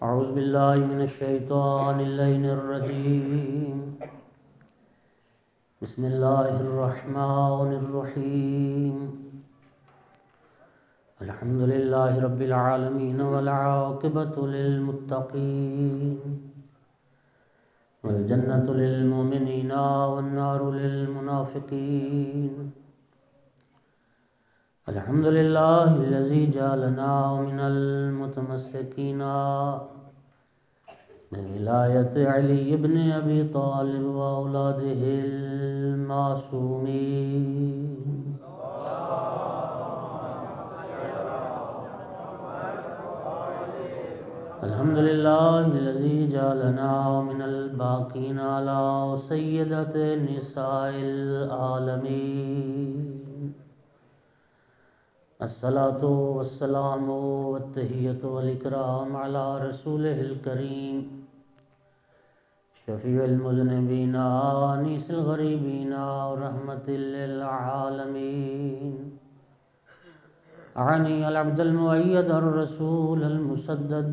اعوذ باللہ من الشیطان اللعین الرجیم بسم اللہ الرحمن الرحیم الحمد للہ رب العالمین والعاقبۃ للمتقین والجنة للمؤمنین والنار للمنافقین الحمد للہ الذی جعلنا من المتمسکین بولایت علی بن ابی طالب واولادہ المعصومین الحمد للہ الذی جعلنا من الباقین علی سیدۃ نساء العالمین الصلاة والسلام والتحیۃ والاکرام علی رسولہ الکریم شفیع المذنبین انیس الغریبین ورحمۃ للعالمین اعنی العبد المؤید الرسول المسدد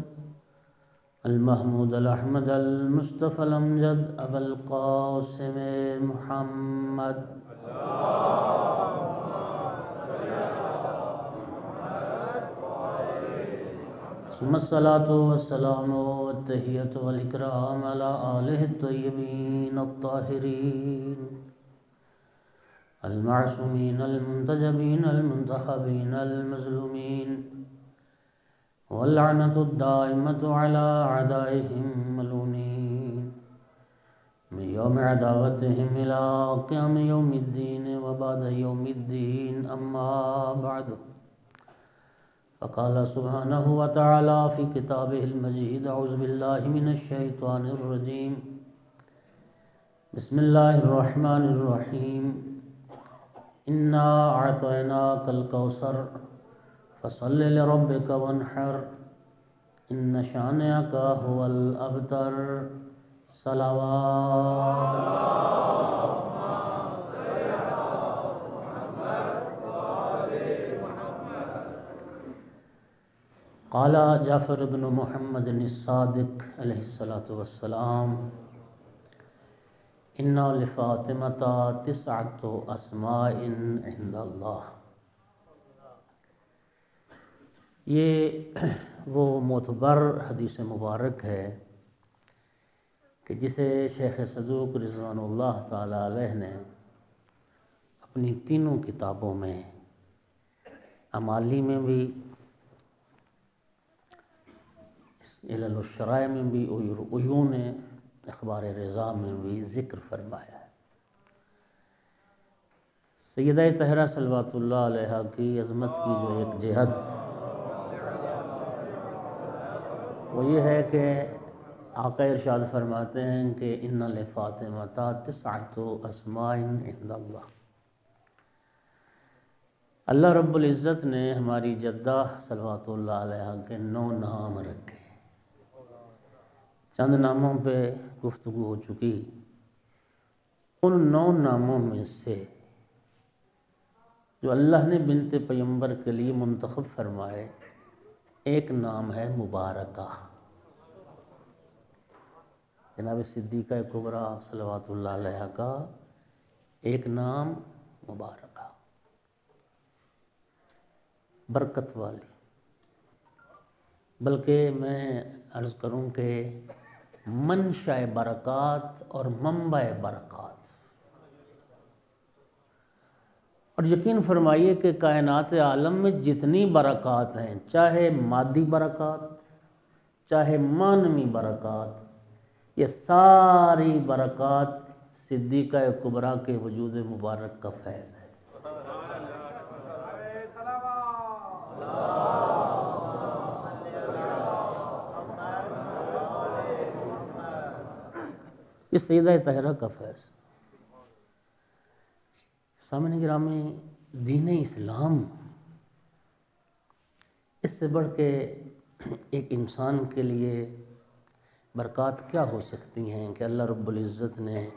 المحمود الاحمد المصطفى الامجد ابا القاسم محمد ثم الصلاة والسلام والتحیۃ والاکرام علی آلہ الطیبین الطاہرین المعصومین المنتجبین المنتخبین المظلومین واللعنۃ الدائمۃ علی اعدائہم ملعونین من یوم عداوتہم الی قیام یوم الدین وبعد یوم الدین اما بعد فقال سبحانہ وتعالی فی کتابہ المجید اعوذ باللہ من الشیطان الرجیم بسم اللہ الرحمن الرحیم انا اعطیناک الکوثر فصل لربک وانحر ان شانئک هو الابتر صلوات قال جعفر بن محمد الصادق علیہ السلام ان لفاطمۃ تسعۃ اسماء عند اللہ. یہ وہ معتبر حدیث مبارک ہے کہ جسے شیخ صدوق رضوان اللہ تعالی علیہ نے اپنی تینوں کتابوں میں امالی میں بھی علل الشرائع میں بھی عیون اخبار رضا میں بھی ذکر فرمایا ہے. سیدہ طاہرہ صلوات اللہ علیہا کی عظمت کی جو ایک جہت وہ یہ ہے کہ آقا ارشاد فرماتے ہیں کہ ان لفاطمہ تسعۃ اسماء عند اللہ. اللہ رب العزت نے ہماری جدہ صلوات اللہ علیہا کے 9 نام رکھے. چند ناموں پہ گفتگو ہو چکی. ان 9 ناموں میں سے جو اللہ نے بنت پیمبر کے لیے منتخب فرمائے ایک نام ہے مبارکہ. جناب صدیقہ کبریٰ صلوات اللہ علیہا کا ایک نام مبارکہ، برکت والی. بلکہ میں عرض کروں کہ منشأ برکات اور منبع برکات. اور یقین فرمائیے کہ کائنات عالم میں جتنی برکات ہیں، چاہے مادی برکات چاہے معنوی برکات، یہ ساری برکات صدیقہ کبریٰ کے وجود مبارک کا فیض ہے. یہ سیدہ طاہرہ کا فیض. سامعین گرامی، دین اسلام اس سے بڑھ کے ایک انسان کے لیے برکات کیا ہو سکتی ہیں کہ اللہ رب العزت نے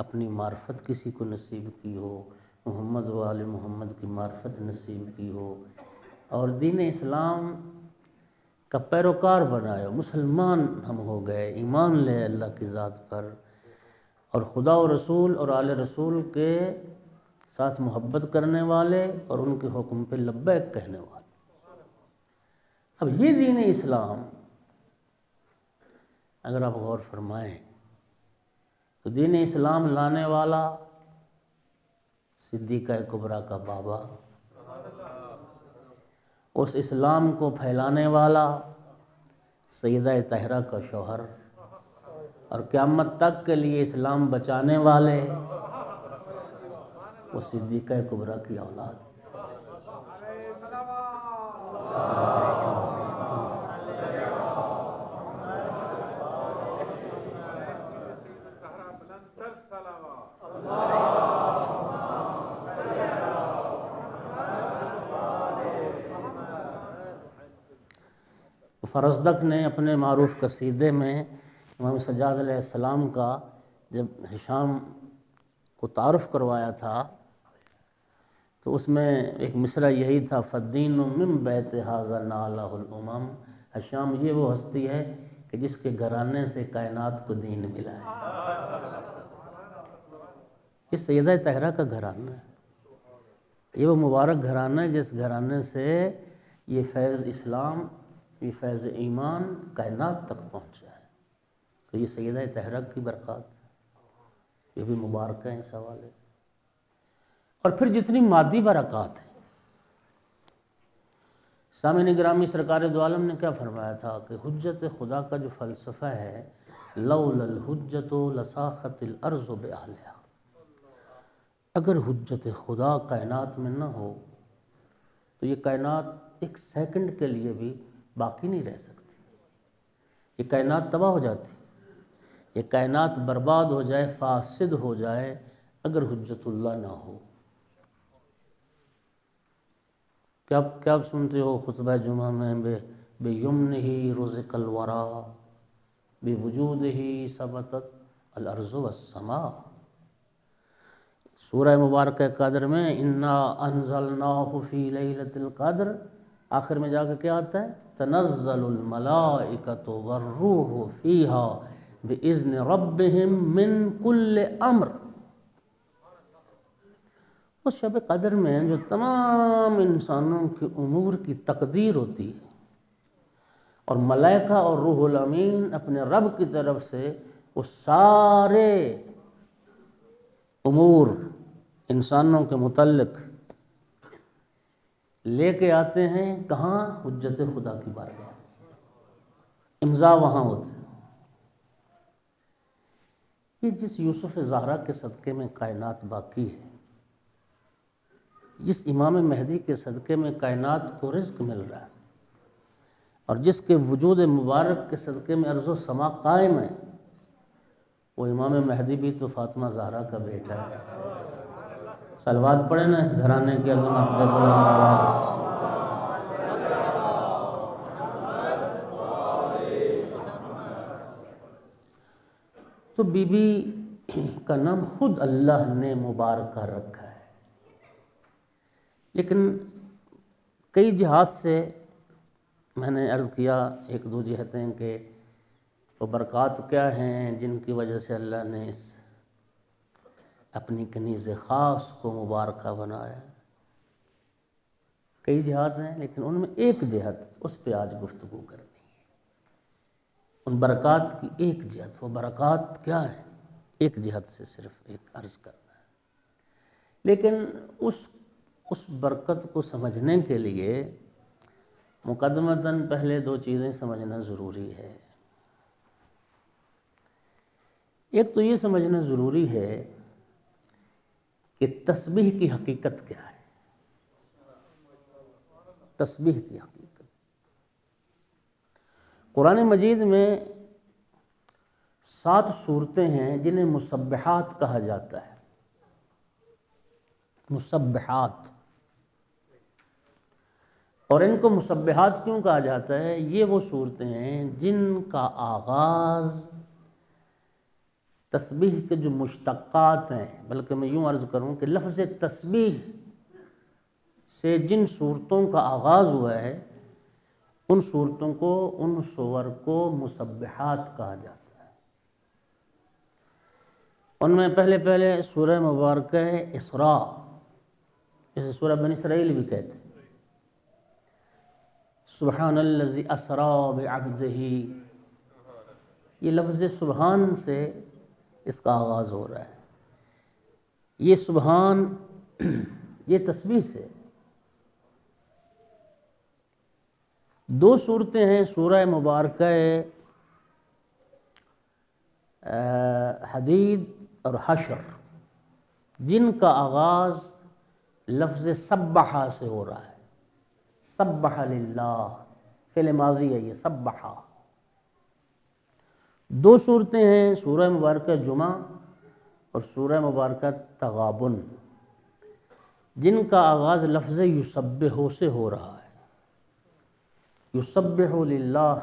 اپنی معرفت کسی کو نصیب کی ہو، محمد و آل محمد کی معرفت نصیب کی ہو، اور دین اسلام کا پیروکار بنائے، مسلمان ہم ہو گئے، ایمان لے اللہ کی ذات پر، اور خدا و رسول اور آل رسول کے ساتھ محبت کرنے والے اور ان کے حکم پہ لبیک کہنے والے۔ اب یہ دین اسلام اگر آپ غور فرمائیں تو دین اسلام لانے والا صدیقہ کبریٰ کا بابا، اس اسلام کو پھیلانے والا سیدہ طاہرہ کا شوہر، اور قیامت تک کے لیے اسلام بچانے والے وہ صدیقہ کبریٰ کی اولاد۔ فرزدق نے اپنے معروف قصیدے میں امام سجاد علیہ السلام کا جب ہشام کو تعارف کروایا تھا تو اس میں ایک مصرع یہی تھا، فالدین من بیت ھذا نالہ الامم، ہشام یہ وہ ہستی ہے کہ جس کے گھرانے سے کائنات کو دین ملا ہے۔ یہ سیدہ طاہرہ کا گھرانہ ہے، یہ وہ مبارک گھرانہ ہے جس گھرانے سے یہ فیض اسلام، یہ فیض ایمان کائنات تک پہنچا ہے۔ تو یہ سیدہ طاہرہ کی برکات یہ بھی مبارک ہیں اس حوالے سے۔ اور پھر جتنی مادی برکات ہیں، سامعین گرامی، سرکار دو عالم نے کیا فرمایا تھا کہ حجت خدا کا جو فلسفہ ہے، لولا الحجت لساخت الارض باہلہا، اگر حجت خدا کائنات میں نہ ہو تو یہ کائنات ایک سیکنڈ کے لیے بھی باقی نہیں رہ سکتی، یہ کائنات تباہ ہو جاتی، یہ کائنات برباد ہو جائے، فاسد ہو جائے اگر حجت اللہ نہ ہو۔ کیا آپ سنتے ہو خطبہ جمعہ میں، بے یمنہ رزق الورا بے وجودہ ثبتت الارض والسماء۔ سورہ مبارکہ قدر میں انا انزلناہ فی لیلۃ القدر، آخر میں جا کے کیا آتا ہے، تنزل الملائکۃ والروح فیہا بإذن ربہم من کل امر۔ اس شب قدر میں جو تمام انسانوں کے امور کی تقدیر ہوتی ہے، اور ملائکہ اور روح الامین اپنے رب کی طرف سے وہ سارے امور انسانوں کے متعلق لے کے آتے ہیں، کہاں؟ حجت خدا کی بارگاہ، امضا وہاں ہوتے ہیں۔ یہ جس یوسف زہرا کے صدقے میں کائنات باقی ہے، جس امام مہدی کے صدقے میں کائنات کو رزق مل رہا ہے، اور جس کے وجود مبارک کے صدقے میں ارض و سما قائم ہے، وہ امام مہدی بھی تو فاطمہ زہرا کا بیٹا ہے۔ صلوات پڑھیں نا اس گھرانے کی عظمت پہ بلند آواز۔ تو بی بی کا نام خود اللہ نے مبارکہ رکھا ہے، لیکن کئی جہات سے میں نے عرض کیا، ایک دو جہتیں کہ وہ برکات کیا ہیں جن کی وجہ سے اللہ نے اس اپنی کنیز خاص کو مبارکہ بنایا۔ کئی جہات ہیں، لیکن ان میں ایک جہت، اس پہ آج گفتگو کرنی ہے، ان برکات کی ایک جہت۔ وہ برکات کیا ہیں؟ ایک جہت سے صرف ایک عرض کرنا ہے، لیکن اس برکت کو سمجھنے کے لیے مقدمتاً پہلے دو چیزیں سمجھنا ضروری ہے۔ ایک تو یہ سمجھنا ضروری ہے کہ تسبیح کی حقیقت کیا ہے۔ تسبیح کی حقیقت قرآن مجید میں 7 صورتیں ہیں جنہیں مسبحات کہا جاتا ہے۔ مسبحات، اور ان کو مسبحات کیوں کہا جاتا ہے؟ یہ وہ صورتیں ہیں جن کا آغاز تسبیح کے جو مشتقات ہیں، بلکہ میں یوں عرض کروں کہ لفظ تسبیح سے جن صورتوں کا آغاز ہوا ہے ان صورتوں کو، ان سور کو مسبحات کہا جاتا ہے۔ ان میں پہلے سورہ مبارکہ اسراء، اسے سورہ بنی اسرائیل بھی کہتے ہیں۔ سبحان الذی اسریٰ بعبدہ، یہ لفظ سبحان سے اس کا آغاز ہو رہا ہے۔ یہ سبحان یہ تسبیح سے۔ دو صورتیں ہیں سورہ مبارکہ حدید اور حشر، جن کا آغاز لفظ سبحہ سے ہو رہا ہے۔ سبح للہ، فعل ماضی ہے یہ، سبحہ۔ دو صورتیں ہیں سورہ مبارکہ جمعہ اور سورہ مبارکہ تغابن، جن کا آغاز لفظ یسبح سے ہو رہا ہے۔ یسبح للہ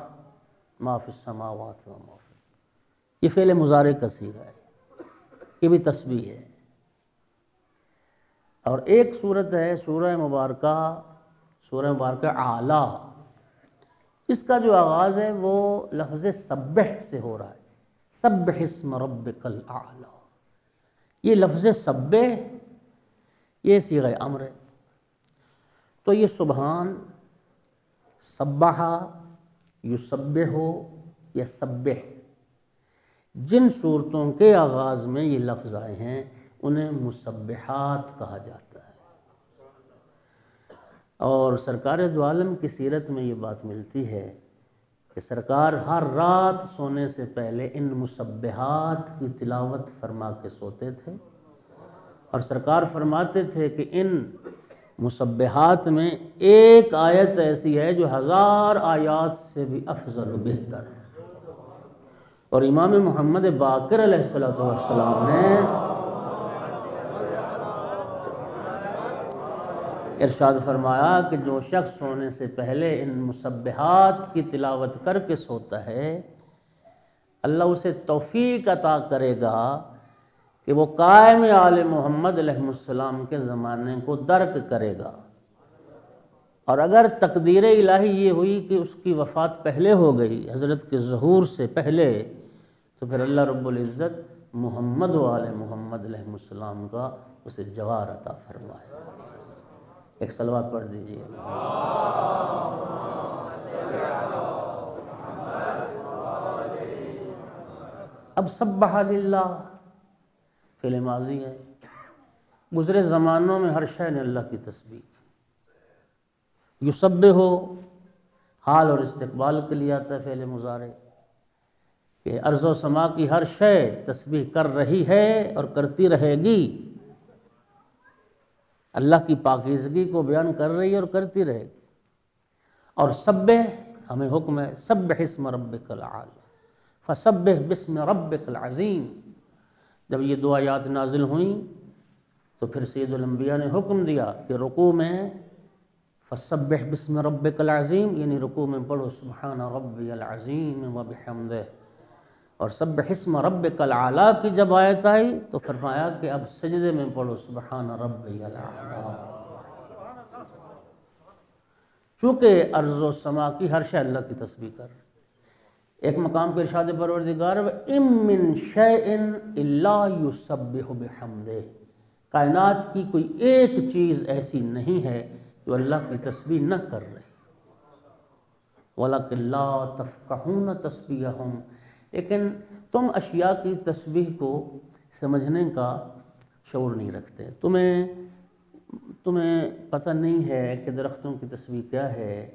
ما فی السماوات و ما فی الارض، یہ فعل مضارع کا صیغہ ہے، یہ بھی تسبیح ہے۔ اور ایک صورت ہے سورہ مبارکہ اعلیٰ، اس کا جو آغاز ہے وہ لفظ سبح سے ہو رہا ہے۔ سبح اسم ربک الاعلیٰ، یہ لفظ سبح یہ صیغہ امر ہے۔ تو یہ سبحان، سبح، یسبح یا سبح، جن صورتوں کے آغاز میں یہ لفظ آئے ہیں انہیں مسبحات کہا جاتا ہے۔ اور سرکار دو عالم کی سیرت میں یہ بات ملتی ہے کہ سرکار ہر رات سونے سے پہلے ان مسبحات کی تلاوت فرما کے سوتے تھے، اور سرکار فرماتے تھے کہ ان مسبحات میں ایک آیت ایسی ہے جو 1000 آیات سے بھی افضل و بہتر ہے۔ اور امام محمد باقر علیہ السلام نے ارشاد فرمایا کہ جو شخص سونے سے پہلے ان مسبحات کی تلاوت کر کے سوتا ہے، اللہ اسے توفیق عطا کرے گا کہ وہ قائم آل محمد علیہ السلام کے زمانے کو درک کرے گا۔ اور اگر تقدیر الہی یہ ہوئی کہ اس کی وفات پہلے ہو گئی، حضرت کے ظہور سے پہلے، تو پھر اللہ رب العزت محمد و آل محمد علیہ السلام کا اسے جوار عطا فرمائے گا۔ ایک صلوات پڑھ دیجئے۔ اب سبح للہ فعل ماضی ہے، گزرے زمانوں میں ہر شے نے اللہ کی تسبیح کی۔ یسبح حال اور استقبال کے لیے آتا ہے فعل مضارع، کہ ارض و سما کی ہر شے تسبیح کر رہی ہے اور کرتی رہے گی، اللہ کی پاکیزگی کو بیان کر رہی ہے اور کرتی رہے گی۔ اور سبح ہمیں حکم ہے، سبح اسم ربک الاعلی، فسبح باسم ربک العظیم۔ جب یہ دو آیات نازل ہوئیں تو پھر سید الانبیاء نے حکم دیا کہ رکوع میں فسبح باسم ربک العظیم، یعنی رکوع میں پڑھو سبحان ربی العظیم وبحمدہ۔ اور سبح اسم ربک الاعلی کی جب آیت آئی تو فرمایا کہ اب سجدے میں پڑھو سبحان ربی الاعلی، چونکہ ارض و سما کی ہر شے اللہ کی تسبیح کر رہی۔ ایک مقام پر ارشاد پروردگار وَإِن مِّن شَيْءٍ إِلَّا يُسَبِّحُ بِحَمْدِهِ، کائنات کی کوئی ایک چیز ایسی نہیں ہے جو اللہ کی تسبیح نہ کر رہی۔ وَلَكِن لَا تَفْقَهُونَ تَسْبِيحَهُمْ، لیکن تم اشیاء کی تسبیح کو سمجھنے کا شعور نہیں رکھتے۔ تمہیں پتہ نہیں ہے کہ درختوں کی تسبیح کیا ہے،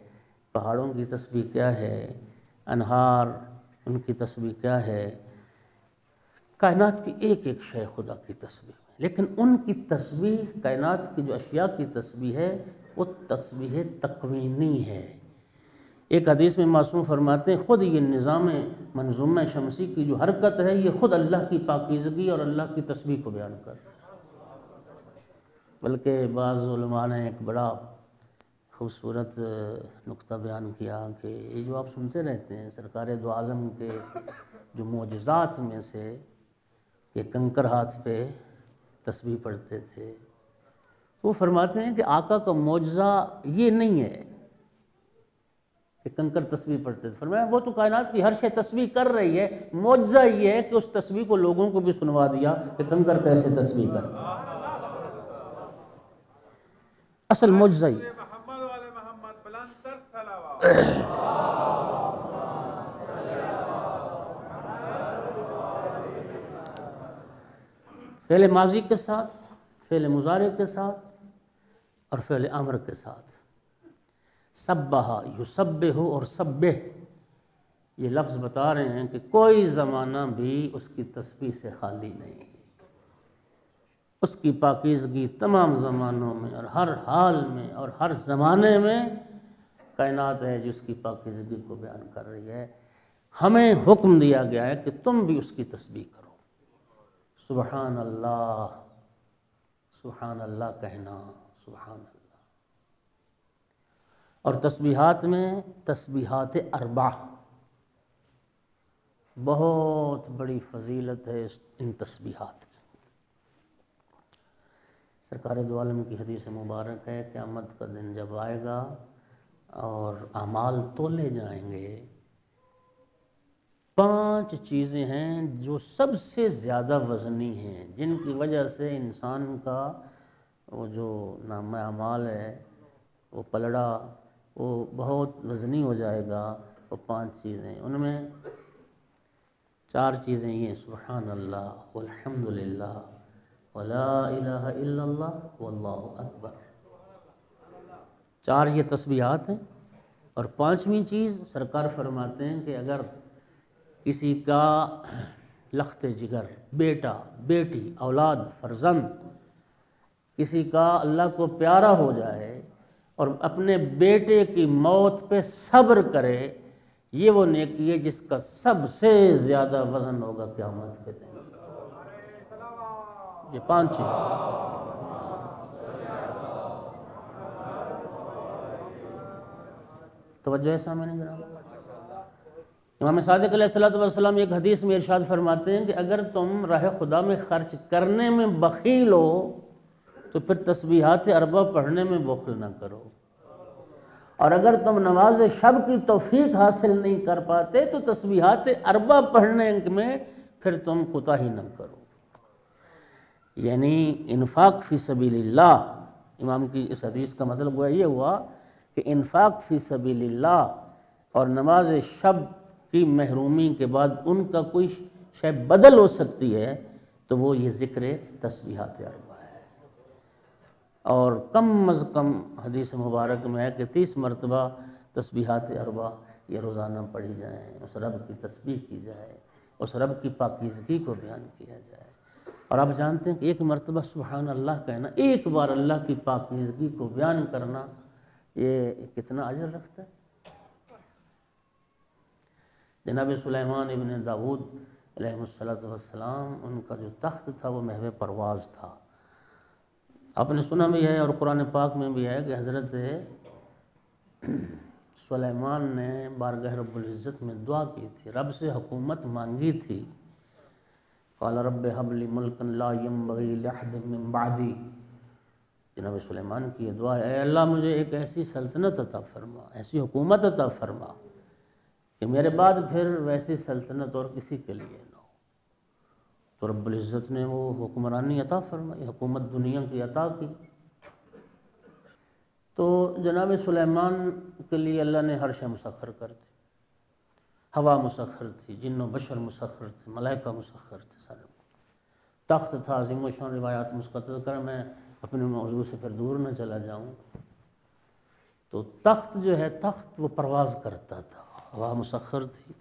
پہاڑوں کی تسبیح کیا ہے، انہار ان کی تسبیح کیا ہے، کائنات کی ایک ایک شے خدا کی تسبیح ہے۔ لیکن ان کی تسبیح، کائنات کی جو اشیاء کی تسبیح ہے وہ تسبیح تکوینی ہے۔ ایک حدیث میں معصوم فرماتے ہیں خود یہ نظام منظومہ شمسی کی جو حرکت ہے یہ خود اللہ کی پاکیزگی اور اللہ کی تسبیح کو بیان کر رہا ہے۔ بلکہ بعض علماء نے ایک بڑا خوبصورت نقطہ بیان کیا کہ یہ جو آپ سنتے رہتے ہیں سرکار دو عالم کے جو معجزات میں سے کہ کنکر ہاتھ پہ تسبیح پڑھتے تھے، وہ فرماتے ہیں کہ آقا کا معجزہ یہ نہیں ہے کہ کنکر تسبیح پڑھتے تھے. فرمایا وہ تو کائنات کی ہر شے تسبیح کر رہی ہے، معجزہ یہ ہے کہ اس تسبیح کو لوگوں کو بھی سنوا دیا کہ کنکر کیسے تسبیح کرتے. اصل معجزہ یہ فعل ماضی کے ساتھ، فعل مضارع کے ساتھ اور فعل امر کے ساتھ. سبح یسبح اور سبح، یہ لفظ بتا رہے ہیں کہ کوئی زمانہ بھی اس کی تسبیح سے خالی نہیں. اس کی پاکیزگی تمام زمانوں میں اور ہر حال میں اور ہر زمانے میں کائنات ہے جس کی پاکیزگی کو بیان کر رہی ہے. ہمیں حکم دیا گیا ہے کہ تم بھی اس کی تسبیح کرو. سبحان اللہ، سبحان اللہ کہنا، سبحان اللہ. اور تسبیحات میں تسبیحات اربع، بہت بڑی فضیلت ہے ان تسبیحات کی. سرکار دو عالم کی حدیث مبارک ہے، قیامت کا دن جب آئے گا اور اعمال تولے جائیں گے، 5 چیزیں ہیں جو سب سے زیادہ وزنی ہیں، جن کی وجہ سے انسان کا وہ جو نامہ اعمال ہے وہ پلڑا وہ بہت وزنی ہو جائے گا. وہ 5 چیزیں، ان میں 4 چیزیں یہ: سبحان اللہ والحمدللہ ولا الہ الا اللہ واللہ اکبر. 4 یہ تسبیحات ہیں. اور 5ویں چیز سرکار فرماتے ہیں کہ اگر کسی کا لخت جگر، بیٹا، بیٹی، اولاد، فرزند، کسی کا اللہ کو پیارا ہو جائے اور اپنے بیٹے کی موت پہ صبر کرے، یہ وہ نیکی ہے جس کا سب سے زیادہ وزن ہوگا قیامت کے دن. یہ 5 چیز. توجہ ہے سامنے گرامی. امام صادق علیہ السلام ایک حدیث میں ارشاد فرماتے ہیں کہ اگر تم راہ خدا میں خرچ کرنے میں بخیل ہو تو پھر تسبیحات اربع پڑھنے میں بخل نہ کرو، اور اگر تم نماز شب کی توفیق حاصل نہیں کر پاتے تو تسبیحات اربع پڑھنے میں پھر تم کوتاہی نہ کرو. یعنی انفاق فی سبیل اللہ، امام کی اس حدیث کا مطلب یہ ہوا کہ انفاق فی سبیل اللہ اور نماز شب کی محرومی کے بعد ان کا کوئی شے بدل ہو سکتی ہے تو وہ یہ ذکر تسبیحات اربع ہے. اور کم از کم حدیث مبارک میں ہے کہ 30 مرتبہ تسبیحات اربع یہ روزانہ پڑھی جائیں، اس رب کی تسبیح کی جائے، اس رب کی پاکیزگی کو بیان کیا جائے. اور آپ جانتے ہیں کہ ایک مرتبہ سبحان اللہ کہنا، ایک بار اللہ کی پاکیزگی کو بیان کرنا، یہ کتنا اجر رکھتا ہے. جناب سلیمان ابن داود علیہ السلام، ان کا جو تخت تھا وہ محو پرواز تھا. آپ نے سنا بھی ہے اور قرآن پاک میں بھی ہے کہ حضرت سلیمان نے بارگاہ رب العزت میں دعا کی تھی، رب سے حکومت مانگی تھی. قال رب هب لي ملكا لا ينبغي لأحد من بعدي. جناب سلیمان کی یہ دعا ہے، اے اللہ مجھے ایک ایسی سلطنت عطا فرما، ایسی حکومت عطا فرما کہ میرے بعد پھر ویسی سلطنت اور کسی کے لیے نہ ہو. تو رب العزت نے وہ حکمرانی عطا فرمائی، حکومت دنیا کی عطا کی. تو جناب سلیمان کے لیے اللہ نے ہر شے مسخر کر دی. ہوا مسخر تھی، جن و بشر مسخر تھے، ملائکہ مسخر تھے سارے. تخت تھا عظیم و شان، روایات مسقط کر میں اپنے موضوع سے پھر دور نہ چلا جاؤں. تو تخت جو ہے، تخت وہ پرواز کرتا تھا، ہوا مسخر تھی،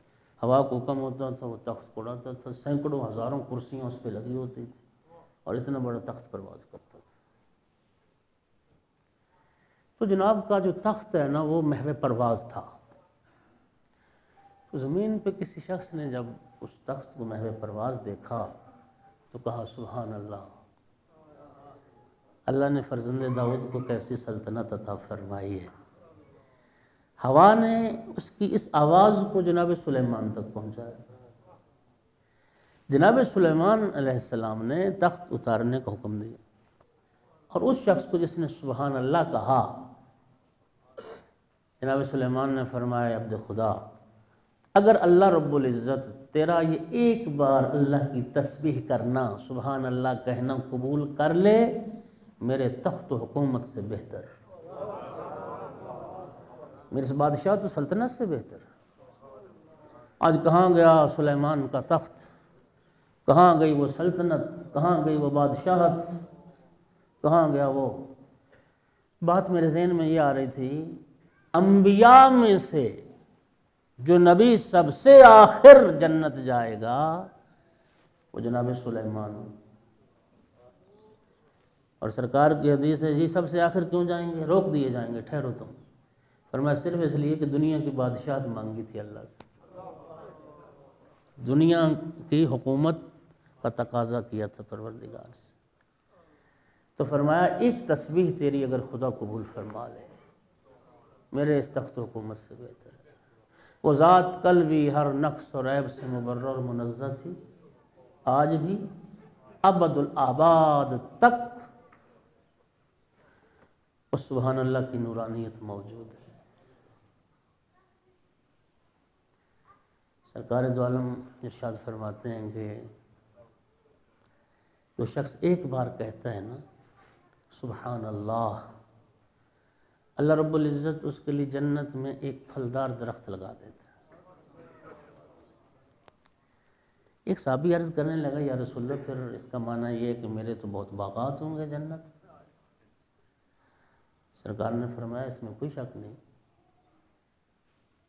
ہوا کو حکم ہوتا تھا وہ تخت کو اڑاتا تھا. سینکڑوں ہزاروں کرسیاں اس پہ لگی ہوتی تھی اور اتنا بڑا تخت پرواز کرتا تھا. تو جناب کا جو تخت ہے نا وہ محو پرواز تھا. تو زمین پہ کسی شخص نے جب اس تخت کو محو پرواز دیکھا تو کہا سبحان اللہ، اللہ نے فرزند داؤد کو کیسی سلطنت عطا فرمائی ہے. ہوا نے اس کی اس آواز کو جناب سلیمان تک پہنچایا. جناب سلیمان علیہ السلام نے تخت اتارنے کا حکم دیا اور اس شخص کو جس نے سبحان اللہ کہا جناب سلیمان نے فرمایا عبد خدا، اگر اللہ رب العزت تیرا یہ ایک بار اللہ کی تسبیح کرنا، سبحان اللہ کہنا قبول کر لے، میرے تخت و حکومت سے بہتر، میرے بادشاہ تو سلطنت سے بہتر۔ آج کہاں گیا سلیمان کا تخت، کہاں گئی وہ سلطنت، کہاں گئی وہ بادشاہت، کہاں گیا وہ؟ بات میرے ذہن میں یہ آ رہی تھی، انبیاء میں سے جو نبی سب سے آخر جنت جائے گا وہ جناب سلیمان، اور سرکار کی حدیث ہے جی سب سے آخر کیوں جائیں گے؟ روک دیے جائیں گے، ٹھہرو تم۔ فرمایا صرف اس لیے کہ دنیا کی بادشاہت مانگی تھی اللہ سے، دنیا کی حکومت کا تقاضا کیا تھا پروردگار سے، تو فرمایا ایک تسبیح تیری اگر خدا قبول فرما لے، میرے اس تخت و حکومت سے بہتر ہے۔ وہ ذات کل بھی ہر نقص اور عیب سے مبرر اور منزہ تھی، آج بھی ابد الآباد تک اس سبحان اللہ کی نورانیت موجود ہے۔ سرکار دو عالم ارشاد فرماتے ہیں کہ جو شخص ایک بار کہتا ہے نا سبحان اللہ، اللہ رب العزت اس کے لیے جنت میں ایک پھلدار درخت لگا دیتا ہے۔ ایک صحابی عرض کرنے لگا یا رسول اللہ پھر اس کا معنی یہ ہے کہ میرے تو بہت باغات ہوں گے جنت؟ سرکار نے فرمایا اس میں کوئی شک نہیں،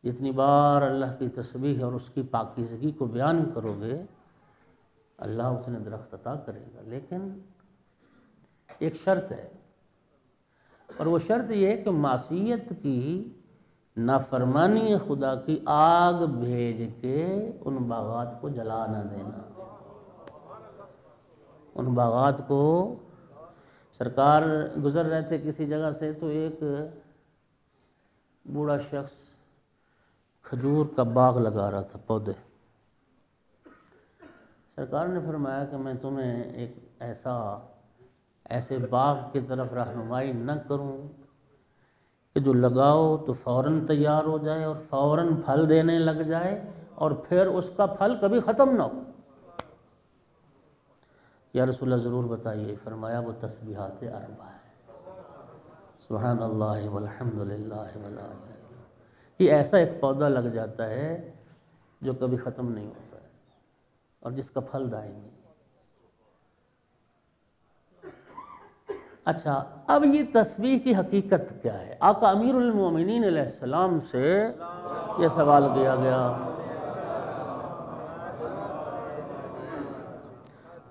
جتنی بار اللہ کی تسبیح اور اس کی پاکیزگی کو بیان کرو گے اللہ اتنے درخت عطا کرے گا، لیکن ایک شرط ہے، اور وہ شرط یہ ہے کہ معصیت کی، نافرمانی خدا کی آگ بھیج کے ان باغات کو جلا نہ دینا، ان باغات کو۔ سرکار گزر رہے تھے کسی جگہ سے تو ایک بوڑھا شخص کھجور کا باغ لگا رہا تھا، پودے۔ سرکار نے فرمایا کہ میں تمہیں ایک ایسے باغ کی طرف رہنمائی نہ کروں کہ جو لگاؤ تو فوراً تیار ہو جائے اور فوراً پھل دینے لگ جائے اور پھر اس کا پھل کبھی ختم نہ ہو؟ یا رسول اللہ ضرور بتائیے۔ فرمایا وہ تسبیحات اربع ہے، سبحان اللہ والحمد للہ ولا الہ الا اللہ۔ یہ ایسا ایک پودا لگ جاتا ہے جو کبھی ختم نہیں ہوتا ہے اور جس کا پھل دائمی ہے۔ اچھا، اب یہ تسبیح کی حقیقت کیا ہے؟ آقا امیر المومنین علیہ السلام سے یہ سوال کیا گیا،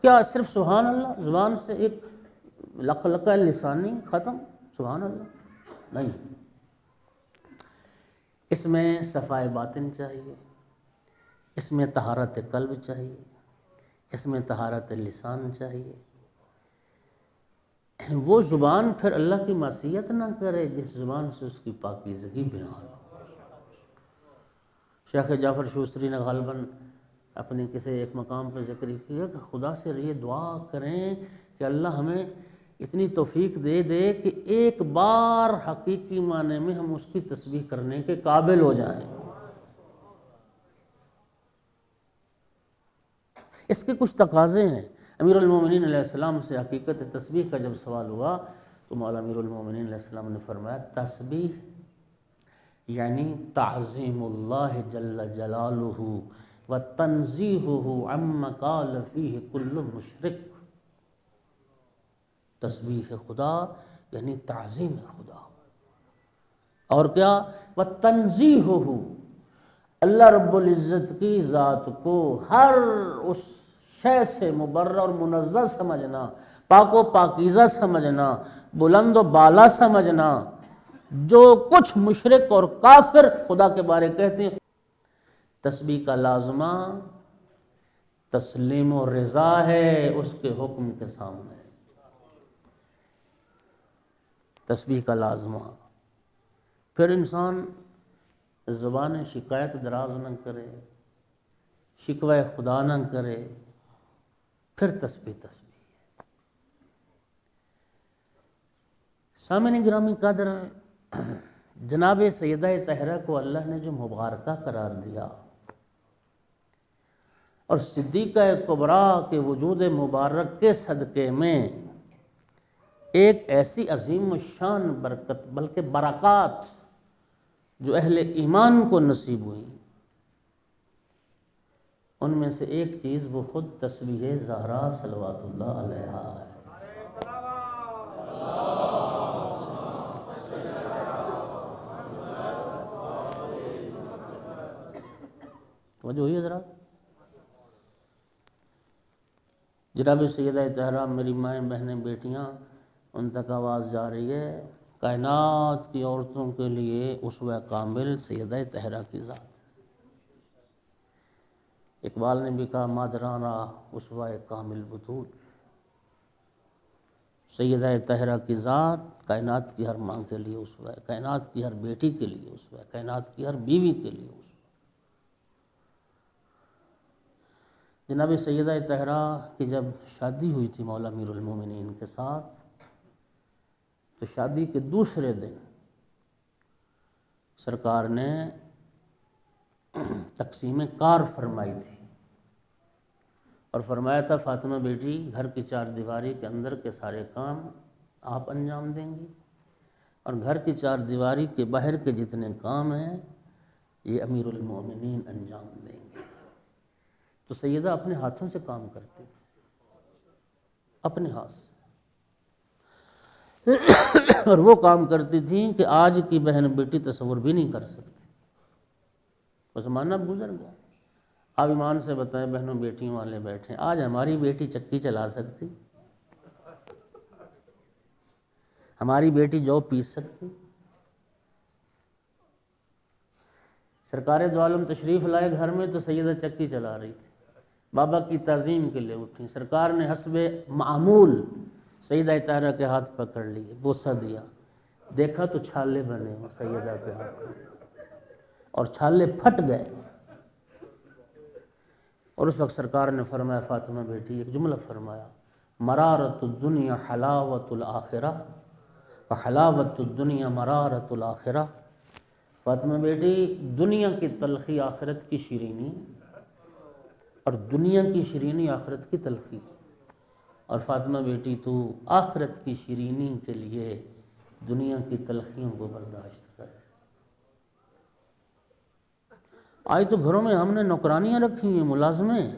کیا صرف سبحان اللہ زبان سے ایک لقلقہ لسانی ختم سبحان اللہ؟ نہیں، اس میں صفائے باطن چاہیے، اس میں طہارت قلب چاہیے، اس میں طہارت لسان چاہیے۔ وہ زبان پھر اللہ کی معصیت نہ کرے جس زبان سے اس کی پاکیزگی بیان ہو۔ شیخ جعفر شوستری نے غالباً اپنے کسی ایک مقام پر ذکر کیا کہ خدا سے یہ دعا کریں کہ اللہ ہمیں اتنی توفیق دے دے کہ ایک بار حقیقی معنی میں ہم اس کی تسبیح کرنے کے قابل ہو جائیں۔ اس کے کچھ تقاضے ہیں۔ امیر المومنین علیہ السلام سے حقیقت تسبیح کا جب سوال ہوا تو مولا امیر المومنین علیہ السلام نے فرمایا تسبیح یعنی تعظیم اللہ جل جلالہ وتنزیہہ عما قال فیہ کل مشرک۔ تسبیح خدا یعنی تعظیم خدا، اور کیا؟ وتنزیہہ، اللہ رب العزت کی ذات کو ہر اس شے سے مبرر اور منزہ سمجھنا، پاک و پاکیزہ سمجھنا، بلند و بالا سمجھنا، جو کچھ مشرک اور کافر خدا کے بارے کہتے ہیں۔ تسبیح کا لازمہ تسلیم و رضا ہے اس کے حکم کے سامنے، تسبیح کا لازمہ۔ پھر انسان زبان شکایت دراز نہ کرے، شکوہ خدا نہ کرے، پھر تسبیح ہے۔ سامعین گرامی قدر، جناب سیدہ طاہرہ کو اللہ نے جو مبارکہ قرار دیا اور صدیقہ کبریٰ کے وجود مبارک کے صدقے میں ایک ایسی عظیم الشان برکت بلکہ برکات جو اہل ایمان کو نصیب ہوئی، ان میں سے ایک چیز وہ خود تسبیح زہرا صلوات اللہ علیہا ہے۔ توجہ ہوئی حضرات؟ جناب سیدہ طاہرہ، میری مائیں بہنیں بیٹیاں، ان تک آواز جا رہی ہے، کائنات کی عورتوں کے لیے اسوہ کامل سیدہ طاہرہ کی ذات۔ اقبال نے بھی کہا مادرانا اسوہ کامل بطول، سیدہ طاہرہ کی ذات کائنات کی ہر ماں کے لیے اسوہ ہے، کائنات کی ہر بیٹی کے لیے اسوہ ہے، کائنات کی ہر بیوی کے لیے اسوہ ہے۔ جناب سیدہ طاہرہ کی جب شادی ہوئی تھی مولا امیر المومنین کے ساتھ، تو شادی کے دوسرے دن سرکار نے تقسیم کار فرمائی تھی اور فرمایا تھا فاطمہ بیٹی، گھر کی چار دیواری کے اندر کے سارے کام آپ انجام دیں گی اور گھر کی چار دیواری کے باہر کے جتنے کام ہیں یہ امیر المومنین انجام دیں گے۔ تو سیدہ اپنے ہاتھوں سے کام کرتی تھی، اپنے ہاتھ سے، اور وہ کام کرتی تھیں کہ آج کی بہن بیٹی تصور بھی نہیں کر سکتی۔ وہ زمانہ گزر گیا۔ آپ ایمان سے بتائیں بہنوں بیٹیوں والے بیٹھیں، آج ہماری بیٹی چکی چلا سکتی؟ ہماری بیٹی جو پیس سکتی؟ سرکار دو عالم تشریف لائے گھر میں تو سیدہ چکی چلا رہی تھی، بابا کی تعظیم کے لیے اٹھی، سرکار نے حسب معمول سیدہ طاہرہ کے ہاتھ پکڑ لیے، بوسہ دیا، دیکھا تو چھالے بنے ہیں سیدہ کے ہاتھ میں اور چھالے پھٹ گئے۔ اور اس وقت سرکار نے فرمایا فاطمہ بیٹی، ایک جملہ فرمایا، مرارت الدنیا حلاوت الآخرہ وحلاوت الدنیا مرارت الآخرہ۔ فاطمہ بیٹی، دنیا کی تلخی آخرت کی شیرینی اور دنیا کی شیرینی آخرت کی تلخی، اور فاطمہ بیٹی تو آخرت کی شیرینی کے لیے دنیا کی تلخیوں کو برداشت کر۔ آج تو گھروں میں ہم نے نوکرانیاں رکھی ہیں، ملازمیں،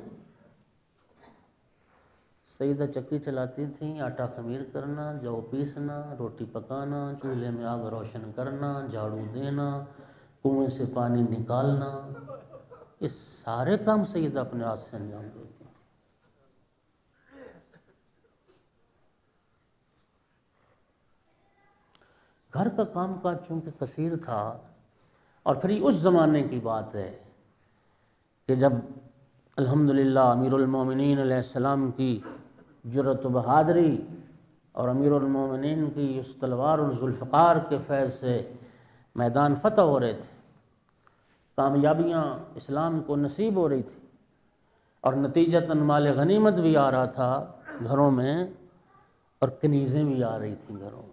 سیدہ چکی چلاتی تھیں، آٹا خمیر کرنا، جو پیسنا، روٹی پکانا، چولہے میں آگ روشن کرنا، جھاڑو دینا، کنویں سے پانی نکالنا، یہ سارے کام سیدہ اپنے ہاتھ سے انجام دیتی۔ گھر کا کام کاج چونکہ کثیر تھا، اور پھر یہ اس زمانے کی بات ہے کہ جب الحمدللہ امیر المومنین علیہ السلام کی جرأت و بہادری اور امیر المومنین کی اس تلوار اور ذوالفقار کے فیض سے میدان فتح ہو رہے تھے، کامیابیاں اسلام کو نصیب ہو رہی تھی، اور نتیجتاً مال غنیمت بھی آ رہا تھا گھروں میں اور کنیزیں بھی آ رہی تھیں گھروں میں۔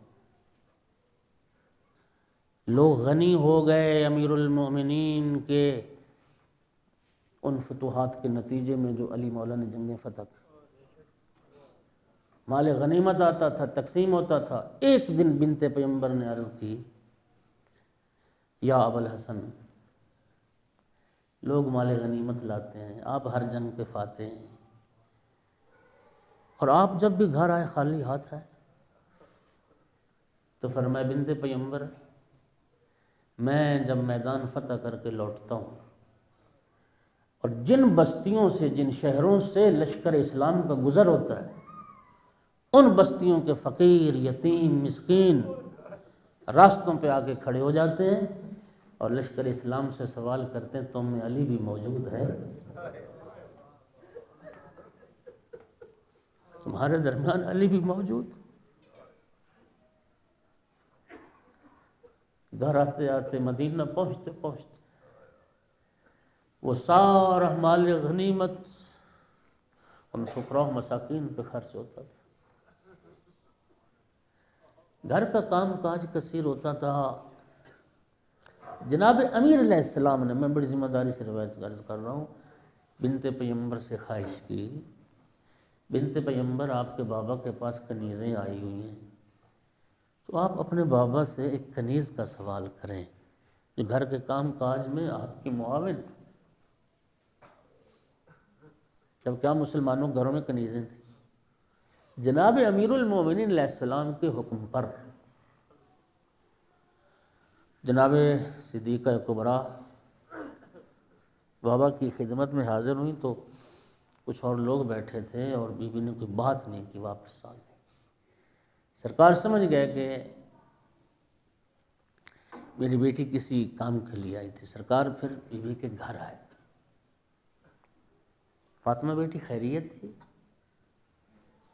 لوگ غنی ہو گئے امیر المومنین کے ان فتوحات کے نتیجے میں جو علی مولا نے جنگیں فتح کی۔ مال غنیمت آتا تھا، تقسیم ہوتا تھا۔ ایک دن بنت پیغمبر نے عرض کی، یا ابا الحسن، لوگ مال غنیمت لاتے ہیں، آپ ہر جنگ کے فاتح ہیں، اور آپ جب بھی گھر آئے خالی ہاتھ ہے۔ تو فرمایا بنت پیغمبر، میں جب میدان فتح کر کے لوٹتا ہوں اور جن بستیوں سے، جن شہروں سے لشکر اسلام کا گزر ہوتا ہے، ان بستیوں کے فقیر، یتیم، مسکین راستوں پہ آ کے کھڑے ہو جاتے ہیں اور لشکر اسلام سے سوال کرتے ہیں تم میں علی بھی موجود ہے؟ تمہارے درمیان علی بھی موجود؟ گھر آتے آتے، مدینہ پہنچتے پہنچتے، وہ سارا مال غنیمت ان فقراء و مساکین پہ خرچ ہوتا تھا۔ گھر کا کام کاج کثیر ہوتا تھا، جناب امیر علیہ السلام نے، میں بڑی ذمہ داری سے روایت عرض کر رہا ہوں، بنت پیغمبر سے خواہش کی، بنت پیغمبر آپ کے بابا کے پاس کنیزیں آئی ہوئی ہیں، تو آپ اپنے بابا سے ایک کنیز کا سوال کریں جو گھر کے کام کاج میں آپ کی معاون۔ جب کیا مسلمانوں گھروں میں کنیزیں تھیں۔ جناب امیر المومنین علیہ السلام کے حکم پر جناب صدیقہ کبریٰ بابا کی خدمت میں حاضر ہوئیں تو کچھ اور لوگ بیٹھے تھے اور بی بی نے کوئی بات نہیں کی، واپس آ گئی۔ سرکار سمجھ گئے کہ میری بیٹی کسی کام کے لیے آئی تھی۔ سرکار پھر بی بی کے گھر آئے۔ فاطمہ بیٹی خیریت تھی؟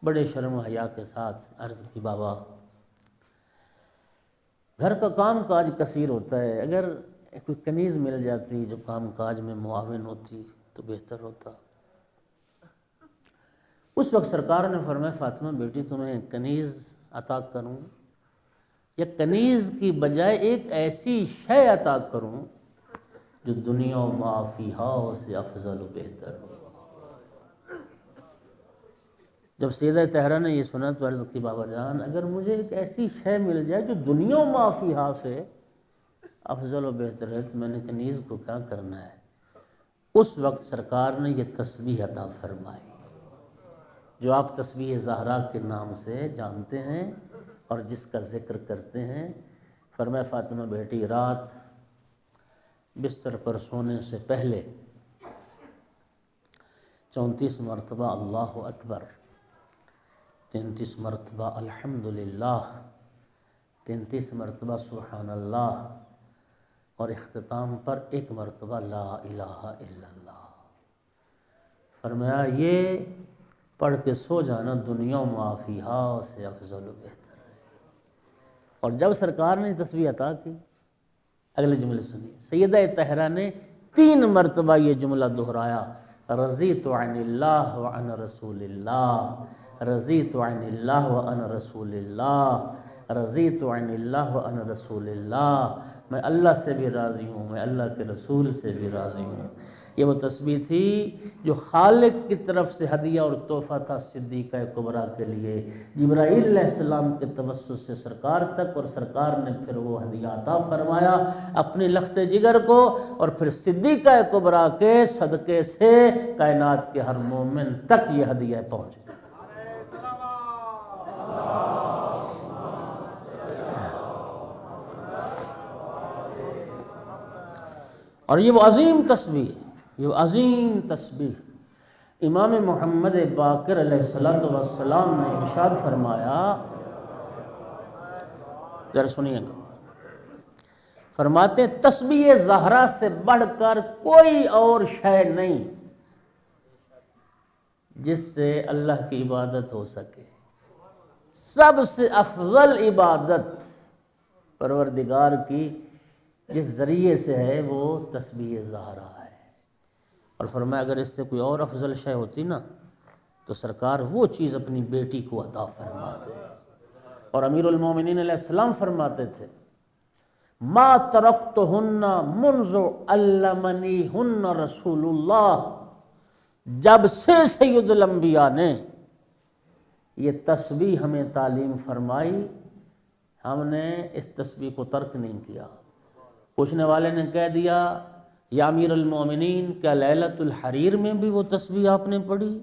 بڑے شرم و حیا کے ساتھ عرض کی، بابا گھر کا کام کاج کثیر ہوتا ہے، اگر کوئی کنیز مل جاتی جو کام کاج میں معاون ہوتی تو بہتر ہوتا۔ اس وقت سرکار نے فرمایا، فاطمہ بیٹی تمہیں کنیز عطا کروں یا کنیز کی بجائے ایک ایسی شے عطا کروں جو دنیا و ما فیہا سے افضل و بہتر ہو۔ جب سیدہ طاہرہ نے یہ سنا تو عرض کی، بابا جان اگر مجھے ایک ایسی شے مل جائے جو دنیا و ما فیہا سے افضل و بہتر ہے تو میں نے کنیز کو کیا کرنا ہے۔ اس وقت سرکار نے یہ تسبیح عطا فرمائی جو آپ تسبیح زہرا کے نام سے جانتے ہیں اور جس کا ذکر کرتے ہیں۔ فرمایا، فاطمہ بیٹی رات بستر پر سونے سے پہلے 34 مرتبہ اللہ اکبر، 33 مرتبہ الحمدللہ، 33 مرتبہ سبحان اللہ، اور اختتام پر 1 مرتبہ لا الہ الا اللہ۔ فرمایا یہ پڑھ کے سو جانا دنیا و ما فیہا سے افضل و بہتر ہے۔ اور جب سرکار نے تسبیح عطا کی، اگلے جملے سنیے، سیدہ طاہرہ نے 3 مرتبہ یہ جملہ دہرایا، رضیت عن اللہ وعن رسول اللہ، رضیت عن اللہ وعن رسول اللہ، رضیت عن اللہ وعن رسول اللہ، میں اللہ سے بھی راضی ہوں، میں اللہ کے رسول سے بھی راضی ہوں۔ یہ وہ تسبیح تھی جو خالق کی طرف سے ہدیہ اور تحفہ تھا صدیقہ کبریٰ کے لیے، جبرائیل علیہ السلام کے توسط سے سرکار تک، اور سرکار نے پھر وہ ہدیہ عطا فرمایا اپنے لخت جگر کو، اور پھر صدیقہ کبریٰ کے صدقے سے کائنات کے ہر مومن تک یہ ہدیہ پہنچ گئی۔ اور یہ وہ عظیم تسبیح، یہ وہ عظیم تسبیح امام محمد باقر علیہ السلام نے ارشاد فرمایا، ذرا سنیے گا، فرماتے ہیں تسبیح زہرا سے بڑھ کر کوئی اور شے نہیں جس سے اللہ کی عبادت ہو سکے۔ سب سے افضل عبادت پروردگار کی جس ذریعے سے ہے وہ تسبیح زہرا ہے۔ اور فرمایا اگر اس سے کوئی اور افضل شے ہوتی نا تو سرکار وہ چیز اپنی بیٹی کو عطا فرماتے۔ اور امیر المومنین علیہ السلام فرماتے تھے، ما ترکتہن منذ علمنیہن رسول اللہ، جب سے سید الانبیاء نے یہ تسبیح ہمیں تعلیم فرمائی ہم نے اس تسبیح کو ترک نہیں کیا۔ پوچھنے والے نے کہہ دیا، یا امیر المومنین کیا لیلۃ الحریر میں بھی وہ تسبیح آپ نے پڑھی؟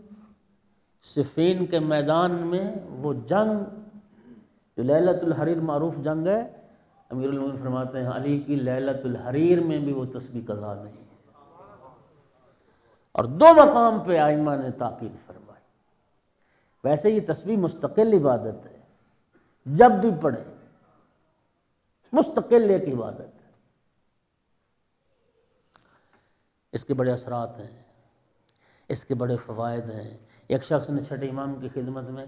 صفین کے میدان میں وہ جنگ جو لیلۃ الحریر معروف جنگ ہے، امیر المومنین فرماتے ہیں علی کی لیلۃ الحریر میں بھی وہ تسبیح قضا نہیں ہے۔ اور 2 مقام پہ ائمہ نے تاکید فرمائی۔ ویسے یہ تسبیح مستقل عبادت ہے، جب بھی پڑھیں مستقل ایک عبادت ہے۔ اس کے بڑے اثرات ہیں، اس کے بڑے فوائد ہیں۔ ایک شخص نے چھٹے امام کی خدمت میں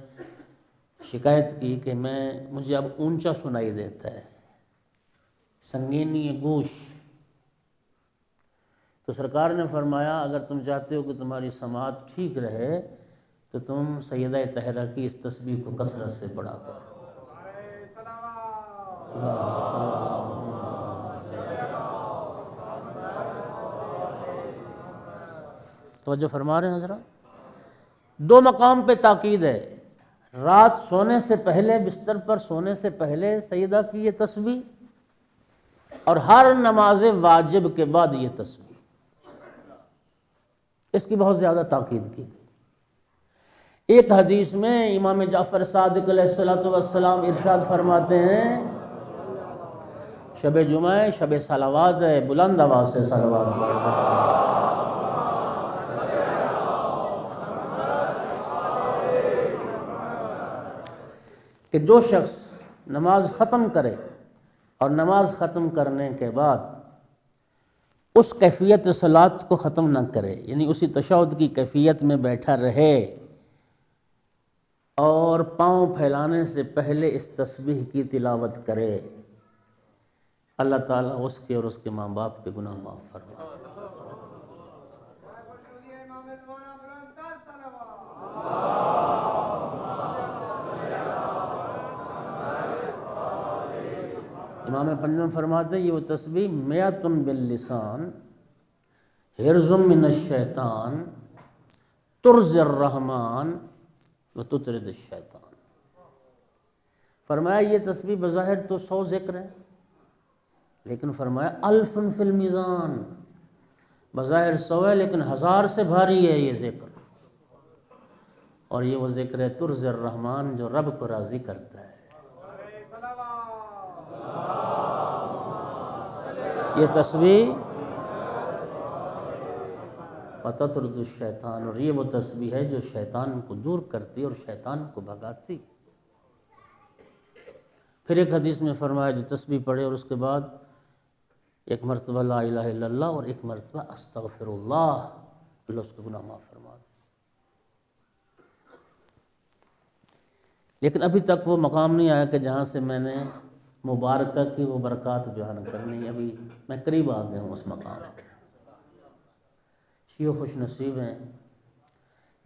شکایت کی کہ مجھے اب اونچا سنائی دیتا ہے، سنگینی گوش۔ تو سرکار نے فرمایا اگر تم چاہتے ہو کہ تمہاری سماعت ٹھیک رہے تو تم سیدہ طاہرہ کی اس تسبیح کو کثرت سے پڑھا کرو۔ توجہ فرما رہے ہیں حضرات؟ دو مقام پہ تاکید ہے، رات سونے سے پہلے، بستر پر سونے سے پہلے سیدہ کی یہ تسبیح، اور ہر نماز واجب کے بعد یہ تسبیح، اس کی بہت زیادہ تاکید کی گئی۔ ایک حدیث میں امام جعفر صادق علیہ السلام ارشاد فرماتے ہیں، شب جمعہ شب صلوات ہے، بلند آواز سے صلوات پڑھنا، کہ جو شخص نماز ختم کرے اور نماز ختم کرنے کے بعد اس کیفیت صلات کو ختم نہ کرے، یعنی اسی تشہد کی کیفیت میں بیٹھا رہے اور پاؤں پھیلانے سے پہلے اس تسبیح کی تلاوت کرے، اللہ تعالیٰ اس کے اور اس کے ماں باپ کے گناہ معاف فرمائے۔ امام پنجم فرماتے ہیں یہ وہ تسبیح میاتن باللسان حرز من الشیطان ترضی الرحمن وتطرد الشیطان۔ فرمایا یہ تسبیح بظاہر تو 100 ذکر ہے، لیکن فرمایا الف فی المیزان، بظاہر 100 ہے لیکن 1000 سے بھاری ہے یہ ذکر، اور یہ وہ ذکر ہے ترضی الرحمن جو رب کو راضی کرتا ہے۔ یہ تسبیح وتطرد الشیطان، اور یہ وہ تسبیح ہے جو شیطان کو دور کرتی اور شیطان کو بھگاتی۔ پھر ایک حدیث میں فرمایا جو تسبیح پڑھے اور اس کے بعد ایک مرتبہ لا الہ الا اللہ اور ایک مرتبہ استغفر اللہ، اللہ اس کے گناہ معاف فرما دے۔ لیکن ابھی تک وہ مقام نہیں آیا کہ جہاں سے میں نے مبارکہ کی وہ برکات بیان کرنی، ابھی میں قریب آ گیا ہوں اس مقام کے۔ شیعہ خوش نصیب ہیں،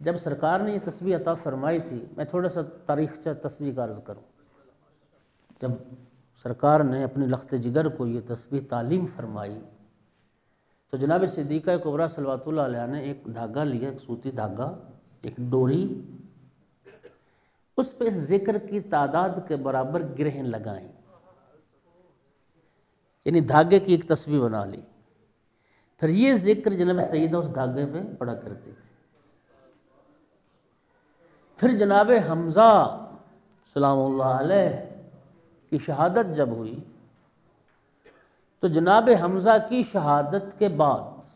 جب سرکار نے یہ تسبیح عطا فرمائی تھی، میں تھوڑا سا تاریخچہ تسبیح کا عرض کروں۔ جب سرکار نے اپنی لخت جگر کو یہ تسبیح تعلیم فرمائی تو جناب صدیقہ کبریٰ صلوات اللہ علیہ نے ایک دھاگا لیا، ایک سوتی دھاگا، ایک ڈوری، اس پہ اس ذکر کی تعداد کے برابر گرہیں لگائیں، یعنی دھاگے کی ایک تسبیح بنا لی، پھر یہ ذکر جناب سیدہ اس دھاگے پہ پڑھا کرتی تھی۔ پھر جناب حمزہ سلام اللہ علیہ کی شہادت جب ہوئی تو جناب حمزہ کی شہادت کے بعد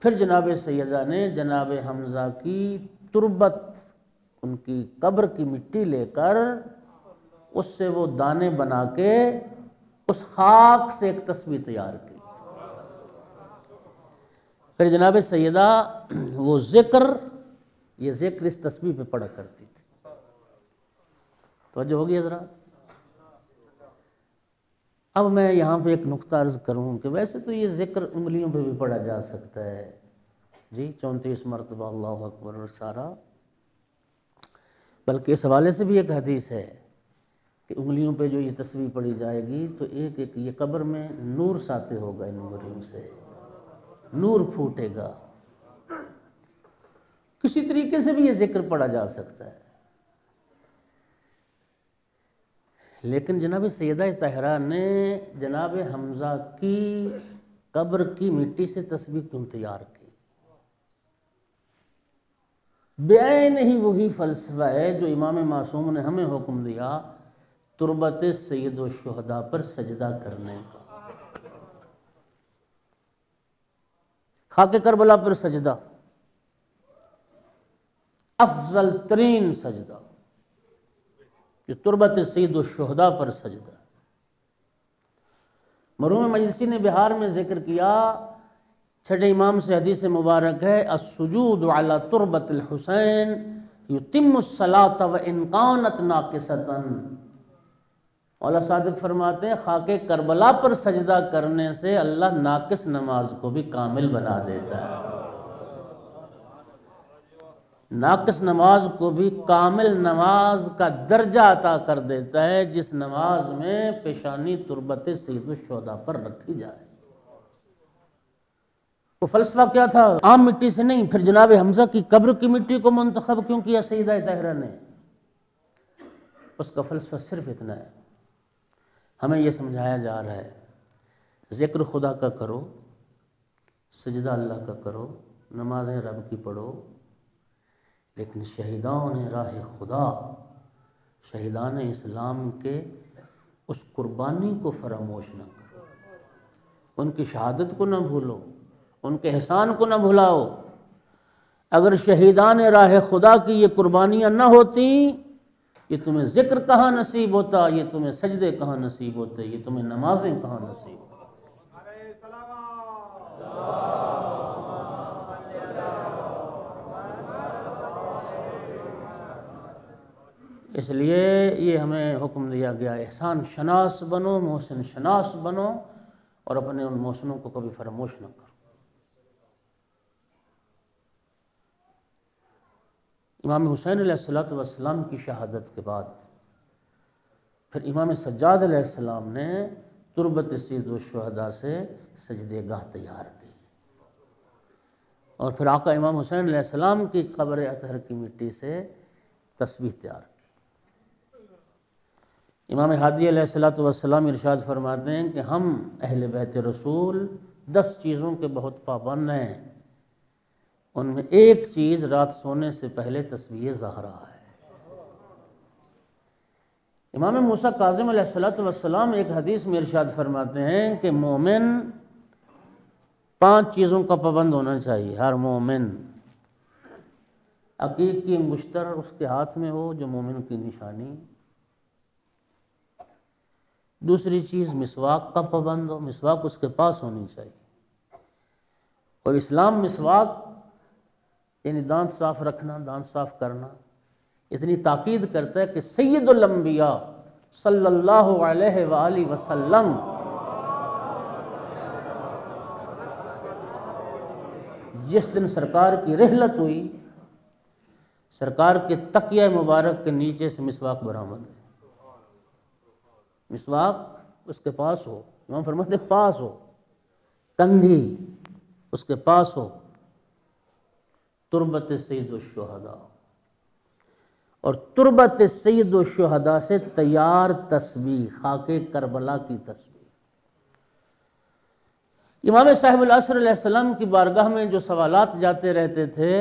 پھر جناب سیدہ نے جناب حمزہ کی تربت، ان کی قبر کی مٹی لے کر اس سے وہ دانے بنا کے اس خاک سے ایک تسبیح تیار کی۔ پھر جناب سیدہ وہ ذکر، یہ ذکر اس تسبیح پہ پڑھا کرتی تھی۔ توجہ ہوگی حضرات؟ اب میں یہاں پہ ایک نقطہ عرض کروں کہ ویسے تو یہ ذکر انگلیوں پہ بھی پڑھا جا سکتا ہے، جی 34 مرتبہ اللہ اکبر اور سارا، بلکہ اس حوالے سے بھی ایک حدیث ہے کہ انگلیوں پہ جو یہ تسبیح پڑھی جائے گی تو ایک ایک یہ قبر میں نور ساطع ہوگا، ان انگلیوں سے نور پھوٹے گا۔ کسی طریقے سے بھی یہ ذکر پڑھا جا سکتا ہے، لیکن جناب سیدہ طاہرہ نے جناب حمزہ کی قبر کی مٹی سے تسبیح کیوں تیار کی؟ بعین ہی وہی فلسفہ ہے جو امام معصوم نے ہمیں حکم دیا تربت سید الشہداء پر سجدہ کرنے کا۔ خاک کربلا پر سجدہ افضل ترین سجدہ، جو تربت سید الشہداء پر سجدہ۔ مرحوم مجلسی نے بہار میں ذکر کیا، چھٹے امام سے حدیث مبارک ہے، السجود علی تربت الحسین یتم الصلاۃ وان کانت ناقصۃ۔ مولا صادق فرماتے ہیں خاک کربلا پر سجدہ کرنے سے اللہ ناقص نماز کو بھی کامل بنا دیتا ہے، ناقص نماز کو بھی کامل نماز کا درجہ عطا کر دیتا ہے، جس نماز میں پیشانی تربت سید الشہداء پر رکھی جائے۔ وہ فلسفہ کیا تھا؟ عام مٹی سے نہیں، پھر جناب حمزہ کی قبر کی مٹی کو منتخب کیوں کیا سیدہ طاہرہ نے؟ اس کا فلسفہ صرف اتنا ہے، ہمیں یہ سمجھایا جا رہا ہے ذکر خدا کا کرو، سجدہ اللہ کا کرو، نمازیں رب کی پڑھو، لیکن شہیدان راہ خدا، شہیدان اسلام کے اس قربانی کو فراموش نہ کرو، ان کی شہادت کو نہ بھولو، ان کے احسان کو نہ بھلاؤ۔ اگر شہیدان راہ خدا کی یہ قربانیاں نہ ہوتی، یہ تمہیں ذکر کہاں نصیب ہوتا، یہ تمہیں سجدے کہاں نصیب ہوتے، یہ تمہیں نمازیں کہاں نصیب ہوتی۔ اس لیے یہ ہمیں حکم دیا گیا، احسان شناس بنو، محسن شناس بنو، اور اپنے ان محسنوں کو کبھی فراموش نہ کرو۔ امام حسین علیہ السلام کی شہادت کے بعد پھر امام سجاد علیہ السلام نے تربت سید الشہداء سے سجدے گاہ تیار کی، اور پھر آقا امام حسین علیہ السلام کی قبر اطہر کی مٹی سے تسبیح تیار کی۔ امام ہادی علیہ السلام ارشاد فرماتے ہیں کہ ہم اہل بیت رسول 10 چیزوں کے بہت پابند ہیں، ان میں ایک چیز رات سونے سے پہلے تسبیح زہرا ہے۔ امام موسیٰ کاظم علیہ السلام ایک حدیث میں ارشاد فرماتے ہیں کہ مومن 5 چیزوں کا پابند ہونا چاہیے، ہر مومن۔ عقیق کی انگشتر اس کے ہاتھ میں ہو جو مومن کی نشانی۔ دوسری چیز مسواک کا پابند ہو، مسواک اس کے پاس ہونی چاہیے، اور اسلام مسواک یعنی دانت صاف رکھنا، دانت صاف کرنا، اتنی تاکید کرتا ہے کہ سید الانبیاء صلی اللہ علیہ وآلہ وسلم جس دن سرکار کی رحلت ہوئی، سرکار کے تکیہ مبارک کے نیچے سے مسواک برآمد ہے۔ مسواک اس کے پاس ہو، امام فرماتے ہیں پاس ہو، کنگھی اس کے پاس ہو، تربت سید الشہداء، اور تربت سید الشہداء سے تیار تسبیح، خاک کربلا کی تسبیح۔ امام صاحب العصر علیہ السلام کی بارگاہ میں جو سوالات جاتے رہتے تھے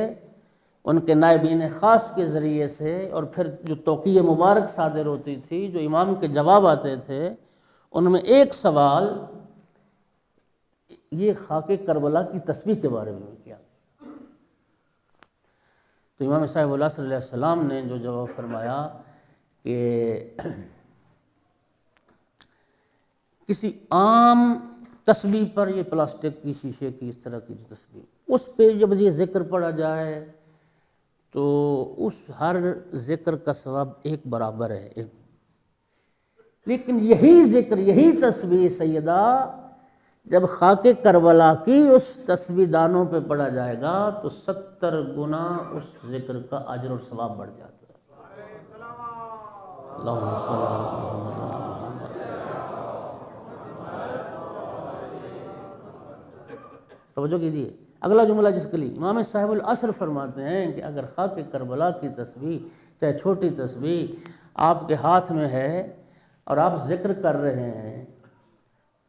ان کے نائبین خاص کے ذریعے سے، اور پھر جو توقیہ مبارک صادر ہوتی تھی، جو امام کے جواب آتے تھے، ان میں ایک سوال یہ خاک کربلا کی تسبیح کے بارے میں کیا۔ تو امام صاحب العصر علیہ السلام نے جو جواب فرمایا کہ کسی عام تسبیح پر، یہ پلاسٹک کی، شیشے کی، اس طرح کی جو تسبیح، اس پہ جب یہ ذکر پڑھا جائے تو اس ہر ذکر کا ثواب ایک برابر ہے، لیکن یہی ذکر، یہی تسبیح سیدہ جب خاک کربلا کی اس تسبیح دانوں پہ پڑھا جائے گا تو 70 گنا اس ذکر کا اجر اور ثواب بڑھ جاتا ہے۔ اللہم صلی علی محمد۔ توجہ کیجیے، اگلا جملہ جس کے لیے امام صاحب العصر فرماتے ہیں کہ اگر خاک کربلا کی تسبیح، چاہے چھوٹی تسبیح، آپ کے ہاتھ میں ہے اور آپ ذکر کر رہے ہیں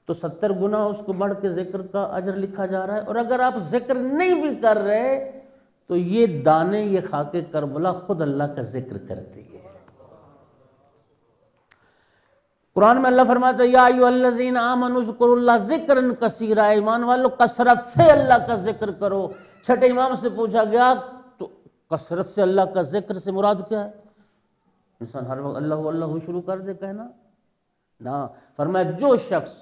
تو 70 گنا اس کو بڑھ کے ذکر کا اجر لکھا جا رہا ہے، اور اگر آپ ذکر نہیں بھی کر رہے تو یہ دانے، یہ خاک کربلا خود اللہ کا ذکر کرتی ہے۔ قرآن میں اللہ فرماتا ہے یا ایھا الذین آمنوا اذکروا اللہ ذکرا کثیرا، ایمان والو کثرت سے اللہ کا ذکر کرو۔ چھٹے امام سے پوچھا گیا تو کثرت سے اللہ کا ذکر سے مراد کیا ہے؟ انسان ہر وقت اللہ اللہ شروع کر دے کہنا نہ، فرمایا جو شخص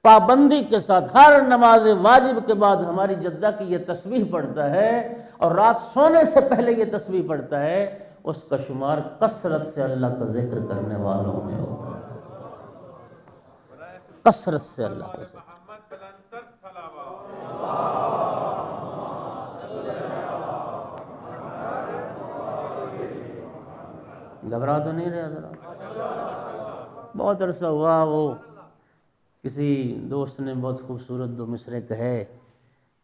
پابندی کے ساتھ ہر نماز واجب کے بعد ہماری جدہ کی یہ تسبیح پڑھتا ہے اور رات سونے سے پہلے یہ تسبیح پڑھتا ہے، اس کا شمار کثرت سے اللہ کا ذکر کرنے والوں میں ہوتا ہے۔ کثرت سے اللہ کا ذکر۔ گھبرا تو نہیں رہے حضرات؟ بہت عرصہ ہوا وہ کسی دوست نے بہت خوبصورت 2 مصرے کہے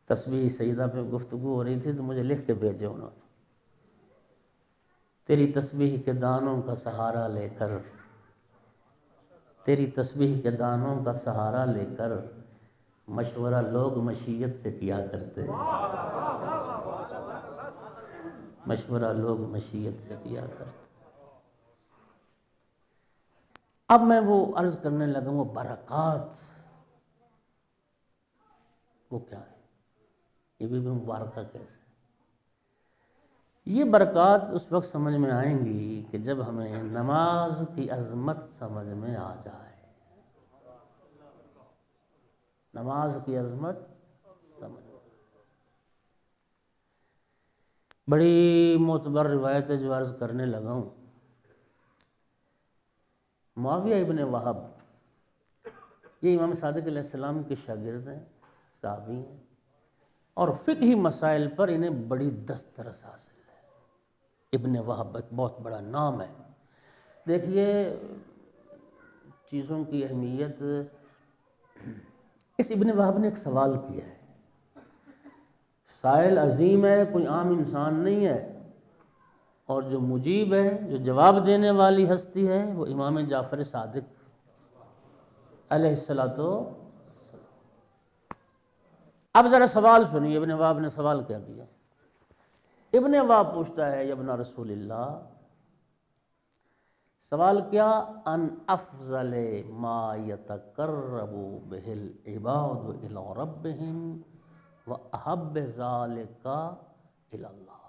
تسبیح سیدہ پہ گفتگو ہو رہی تھی تو مجھے لکھ کے بھیجے انہوں نے، تیری تسبیح کے دانوں کا سہارا لے کر، تیری تسبیح کے دانوں کا سہارا لے کر مشورہ لوگ مشیت سے کیا کرتے ہیں، مشورہ لوگ مشیت سے کیا کرتے ہیں۔ اب میں وہ عرض کرنے لگا وہ برکات وہ کیا ہے، یہ بھی مبارکہ کیسے؟ یہ برکات اس وقت سمجھ میں آئیں گی کہ جب ہمیں نماز کی عظمت سمجھ میں آ جائے، نماز کی عظمت سمجھ میں۔ بڑی معتبر روایت جو عرض کرنے لگا ہوں، معاویہ ابن وہب یہ امام صادق علیہ السلام کے شاگرد ہیں، صحابی ہیں، اور فقہی مسائل پر انہیں بڑی دسترس حاصل ہے۔ ابن وہب ایک بہت بڑا نام ہے۔ دیکھیے چیزوں کی اہمیت، اس ابن وہب نے ایک سوال کیا ہے، سائل عظیم ہے، کوئی عام انسان نہیں ہے، اور جو مجیب ہے، جو جواب دینے والی ہستی ہے، وہ امام جعفر صادق علیہ السلام۔ اب ذرا سوال سنیے ابن وہب نے سوال کیا کیا۔ ابن وہب پوچھتا ہے یا ابن رسول اللہ، سوال کیا، ان افضل ما یتقرب بہ العباد الی ربہم واحب ذلک الی اللہ۔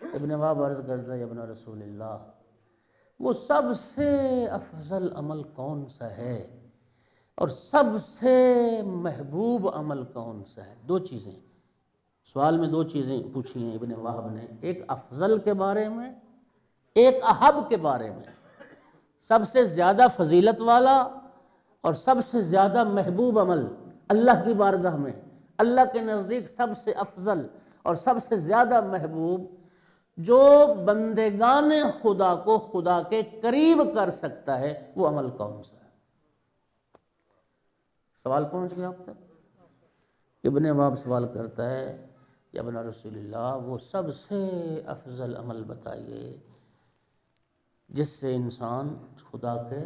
ابن وہب عرض کرتا ہے یا ابن رسول اللہ، وہ سب سے افضل عمل کون سا ہے اور سب سے محبوب عمل کون سا ہے؟ دو چیزیں، سوال میں دو چیزیں پوچھی ہیں ابن وہب نے، ایک افضل کے بارے میں، ایک احب کے بارے میں، سب سے زیادہ فضیلت والا اور سب سے زیادہ محبوب عمل اللہ کی بارگاہ میں، اللہ کے نزدیک سب سے افضل اور سب سے زیادہ محبوب جو بندگان خدا کو خدا کے قریب کر سکتا ہے، وہ عمل کون سا ہے؟ سوال پہنچ گیا آپ تک؟ ابن وہب سوال کرتا ہے یا ابن رسول اللہ، وہ سب سے افضل عمل بتائیے جس سے انسان خدا کے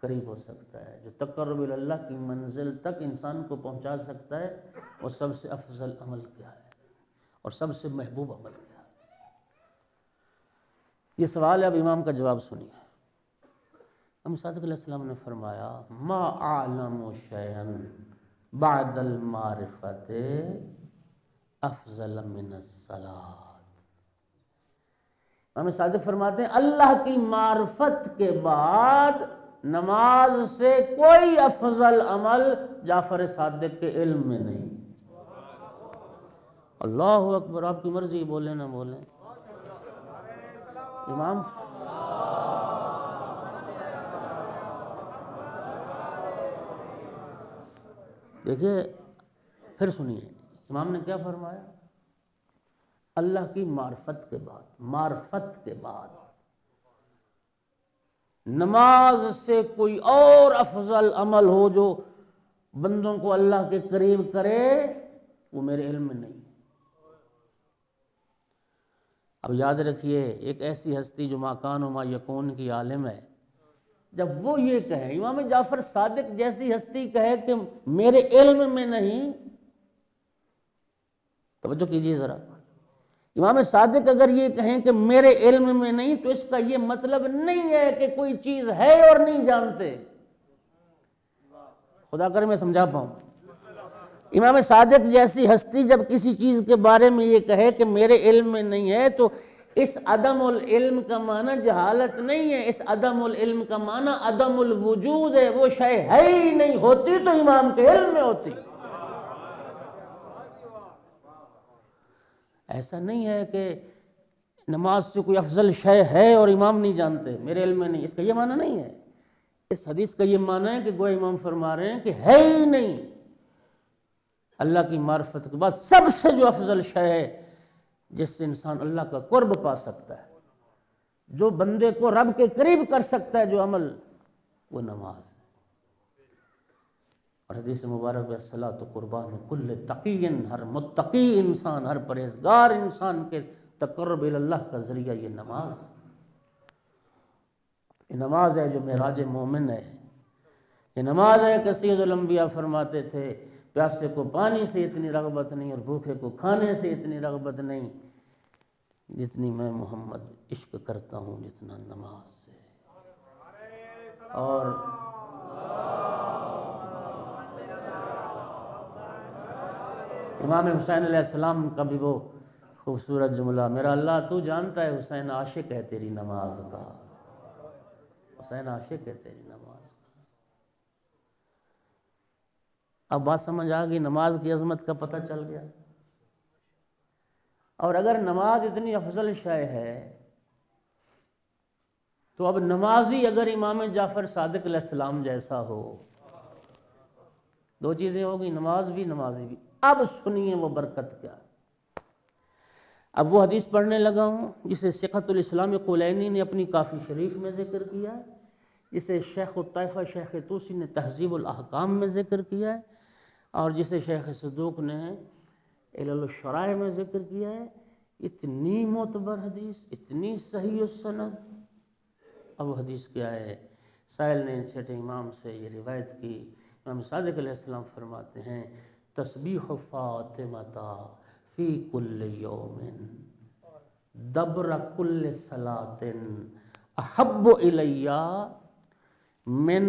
قریب ہو سکتا ہے، جو تقرب اللہ کی منزل تک انسان کو پہنچا سکتا ہے، وہ سب سے افضل عمل کیا ہے اور سب سے محبوب عمل کیا ہے؟ یہ سوال ہے، اب امام کا جواب سنیے۔ امام صادق علیہ السلام نے فرمایا، ما اعلم شیئا بعد المعرفت افضل من الصلاۃ۔ امام صادق فرماتے ہیں اللہ کی معرفت کے بعد نماز سے کوئی افضل عمل جعفر صادق کے علم میں نہیں۔ اللہ اکبر، آپ کی مرضی، بولیں نہ بولیں امام۔ دیکھیے پھر سنیے امام نے کیا فرمایا، اللہ کی معرفت کے بعد، معرفت کے بعد نماز سے کوئی اور افضل عمل ہو جو بندوں کو اللہ کے قریب کرے، وہ میرے علم میں نہیں۔ اب یاد رکھیے، ایک ایسی ہستی جو ما کان و ما یکون کی عالم ہے، جب وہ یہ کہے، امام جعفر صادق جیسی ہستی کہے کہ میرے علم میں نہیں، توجہ کیجیے ذرا، امام صادق اگر یہ کہیں کہ میرے علم میں نہیں، تو اس کا یہ مطلب نہیں ہے کہ کوئی چیز ہے اور نہیں جانتے۔ خدا کرے میں سمجھا پاؤں۔ امام صادق جیسی ہستی جب کسی چیز کے بارے میں یہ کہے کہ میرے علم میں نہیں ہے، تو اس عدم العلم کا معنی جہالت نہیں ہے، اس عدم العلم کا معنی عدم الوجود ہے، وہ شے ہے ہی نہیں، ہوتی تو امام کے علم میں ہوتی۔ ایسا نہیں ہے کہ نماز سے کوئی افضل شے ہے اور امام نہیں جانتے، میرے علم میں نہیں، اس کا یہ معنی نہیں ہے۔ اس حدیث کا یہ معنی ہے کہ گویا امام فرما رہے ہیں کہ ہے ہی نہیں، اللہ کی معرفت کے بعد سب سے جو افضل شے ہے جس سے انسان اللہ کا قرب پا سکتا ہے، جو بندے کو رب کے قریب کر سکتا ہے جو عمل، وہ نماز ہے۔ اور حدیث مبارک الصلاۃ قربان کل تقی، ہر متقی انسان، ہر پرہیزگار انسان کے تقرب اللہ کا ذریعہ یہ نماز ہے۔ یہ نماز ہے جو معراج مومن ہے۔ یہ نماز ہے کہ سید الانبیاء فرماتے تھے پیاسے کو پانی سے اتنی رغبت نہیں اور بھوکے کو کھانے سے اتنی رغبت نہیں جتنی میں محمد عشق کرتا ہوں جتنا نماز سے۔ اور امام حسین علیہ السلام کا بھی وہ خوبصورت جملہ، میرا اللہ تو جانتا ہے حسین عاشق ہے تیری نماز کا، حسین عاشق ہے تیری نماز کا۔ اب بات سمجھ آ گئی، نماز کی عظمت کا پتہ چل گیا۔ اور اگر نماز اتنی افضل شے ہے تو اب نمازی اگر امام جعفر صادق علیہ السلام جیسا ہو، دو چیزیں ہوگی، نماز بھی نمازی بھی۔ اب سنیے وہ برکت کیا ہے۔ اب وہ حدیث پڑھنے لگا ہوں جسے صحۃ الاسلام قلینی نے اپنی کافی شریف میں ذکر کیا ہے، جسے شیخ الطائفہ شیخ طوسی نے تہذیب الاحکام میں ذکر کیا ہے، اور جسے شیخ صدوق نے علل الشرائع میں ذکر کیا ہے۔ اتنی معتبر حدیث، اتنی صحیح السند۔ اب حدیث کیا ہے؟ سائل نے چھٹے امام سے یہ روایت کی، امام صادق علیہ السلام فرماتے ہیں تسبیح فاطمہ فی کل یوم دبر کل صلاۃ احب الی من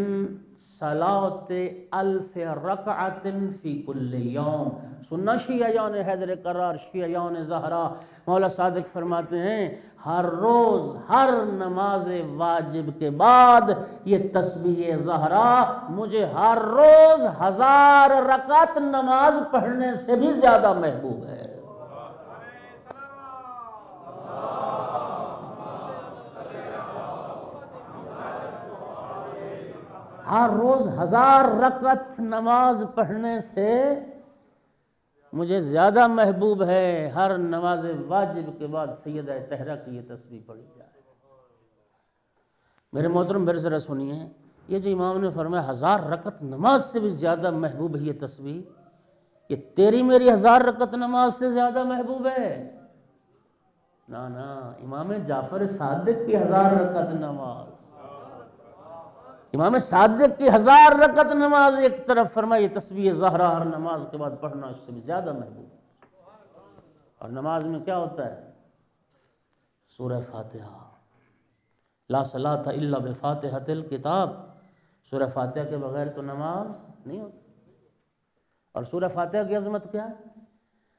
صلاۃ الف رکعۃ فی کل یوم۔ سننا شیعیان حیدر قرار، شیعیان زہرا، مولا صادق فرماتے ہیں ہر روز ہر نماز واجب کے بعد یہ تسبیح زہرا مجھے ہر روز 1000 رکعت نماز پڑھنے سے بھی زیادہ محبوب ہے۔ ہر روز 1000 رکعت نماز پڑھنے سے مجھے زیادہ محبوب ہے ہر نماز واجب کے بعد سیدہ طہرہ کی یہ تسبیح پڑھی جائے۔ میرے محترم میرے ذرا سنیے، یہ جو امام نے فرمایا 1000 رکعت نماز سے بھی زیادہ محبوب ہے یہ تسبیح، یہ تیری میری 1000 رکعت نماز سے زیادہ محبوب ہے؟ نا امام جعفر صادق کی 1000 رکعت نماز، امام صادق کی 1000 رکعت نماز ایک طرف فرمائی، یہ تسبیح زہرا ہر نماز کے بعد پڑھنا اس سے بھی زیادہ محبوب۔ اور نماز میں کیا ہوتا ہے؟ سورہ فاتحہ، لا صلاۃ الا بفاتحۃ الکتاب، سورہ فاتحہ کے بغیر تو نماز نہیں ہوتی۔ اور سورہ فاتحہ کی عظمت کیا ہے؟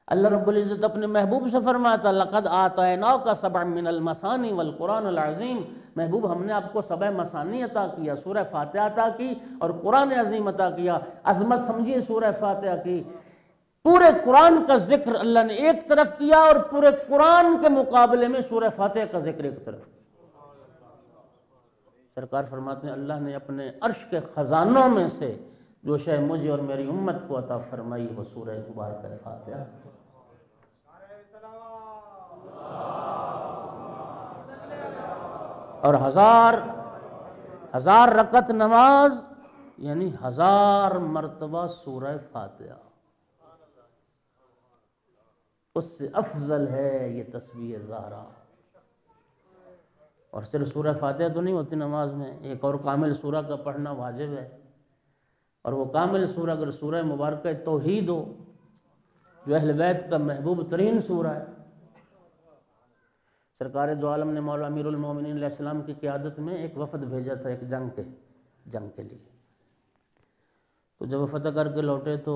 اللہ رب العزت اپنے محبوب سے فرماتا لقد آتیناک سبعا من المثانی والقرآن العظیم، محبوب ہم نے آپ کو 7 مثانی عطا کیا، سورہ فاتحہ عطا کی اور قرآن عظیم عطا کیا۔ عظمت سمجھیے سورہ فاتحہ کی، پورے قرآن کا ذکر اللہ نے ایک طرف کیا اور پورے قرآن کے مقابلے میں سورہ فاتحہ کا ذکر ایک طرف کیا۔ سرکار فرماتے ہیں اللہ نے اپنے عرش کے خزانوں میں سے جو شے مجھے اور میری امت کو عطا فرمائی وہ سورہ مبارکہ فاتحہ۔ اور 1000 رکعت نماز یعنی 1000 مرتبہ سورہ فاتحہ، اس سے افضل ہے یہ تسبیح زہرا۔ اور صرف سورہ فاتحہ تو نہیں ہوتی نماز میں، ایک اور کامل سورہ کا پڑھنا واجب ہے، اور وہ کامل سورہ اگر سورہ مبارکہ توحید ہو جو اہل بیت کا محبوب ترین سورہ ہے۔ سرکار دو عالم نے مولا امیر المومنین علیہ السلام کی قیادت میں ایک وفد بھیجا تھا ایک جنگ کے لیے، تو جب وہ فتح کر کے لوٹے تو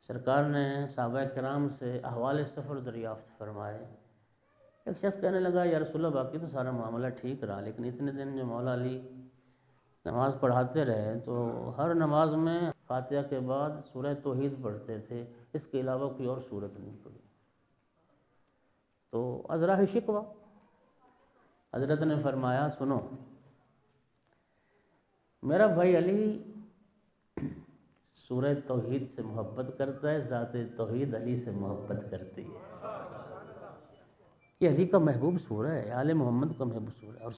سرکار نے صحابہ کرام سے احوال سفر دریافت فرمائے۔ ایک شخص کہنے لگا یا رسول اللہ باقی تو سارا معاملہ ٹھیک رہا، لیکن اتنے دن جو مولا علی نماز پڑھاتے رہے تو ہر نماز میں فاتحہ کے بعد سورہ توحید پڑھتے تھے، اس کے علاوہ کوئی اور سورت نہیں پڑھی۔ تو عذرا شکوہ، حضرت نے فرمایا سنو، میرا بھائی علی سورہ توحید سے محبت کرتا ہے، ذات توحید علی سے محبت کرتی ہے، یہ علی کا محبوب سورہ ہے، آل محمد کا محبوب سورہ ہے۔ اور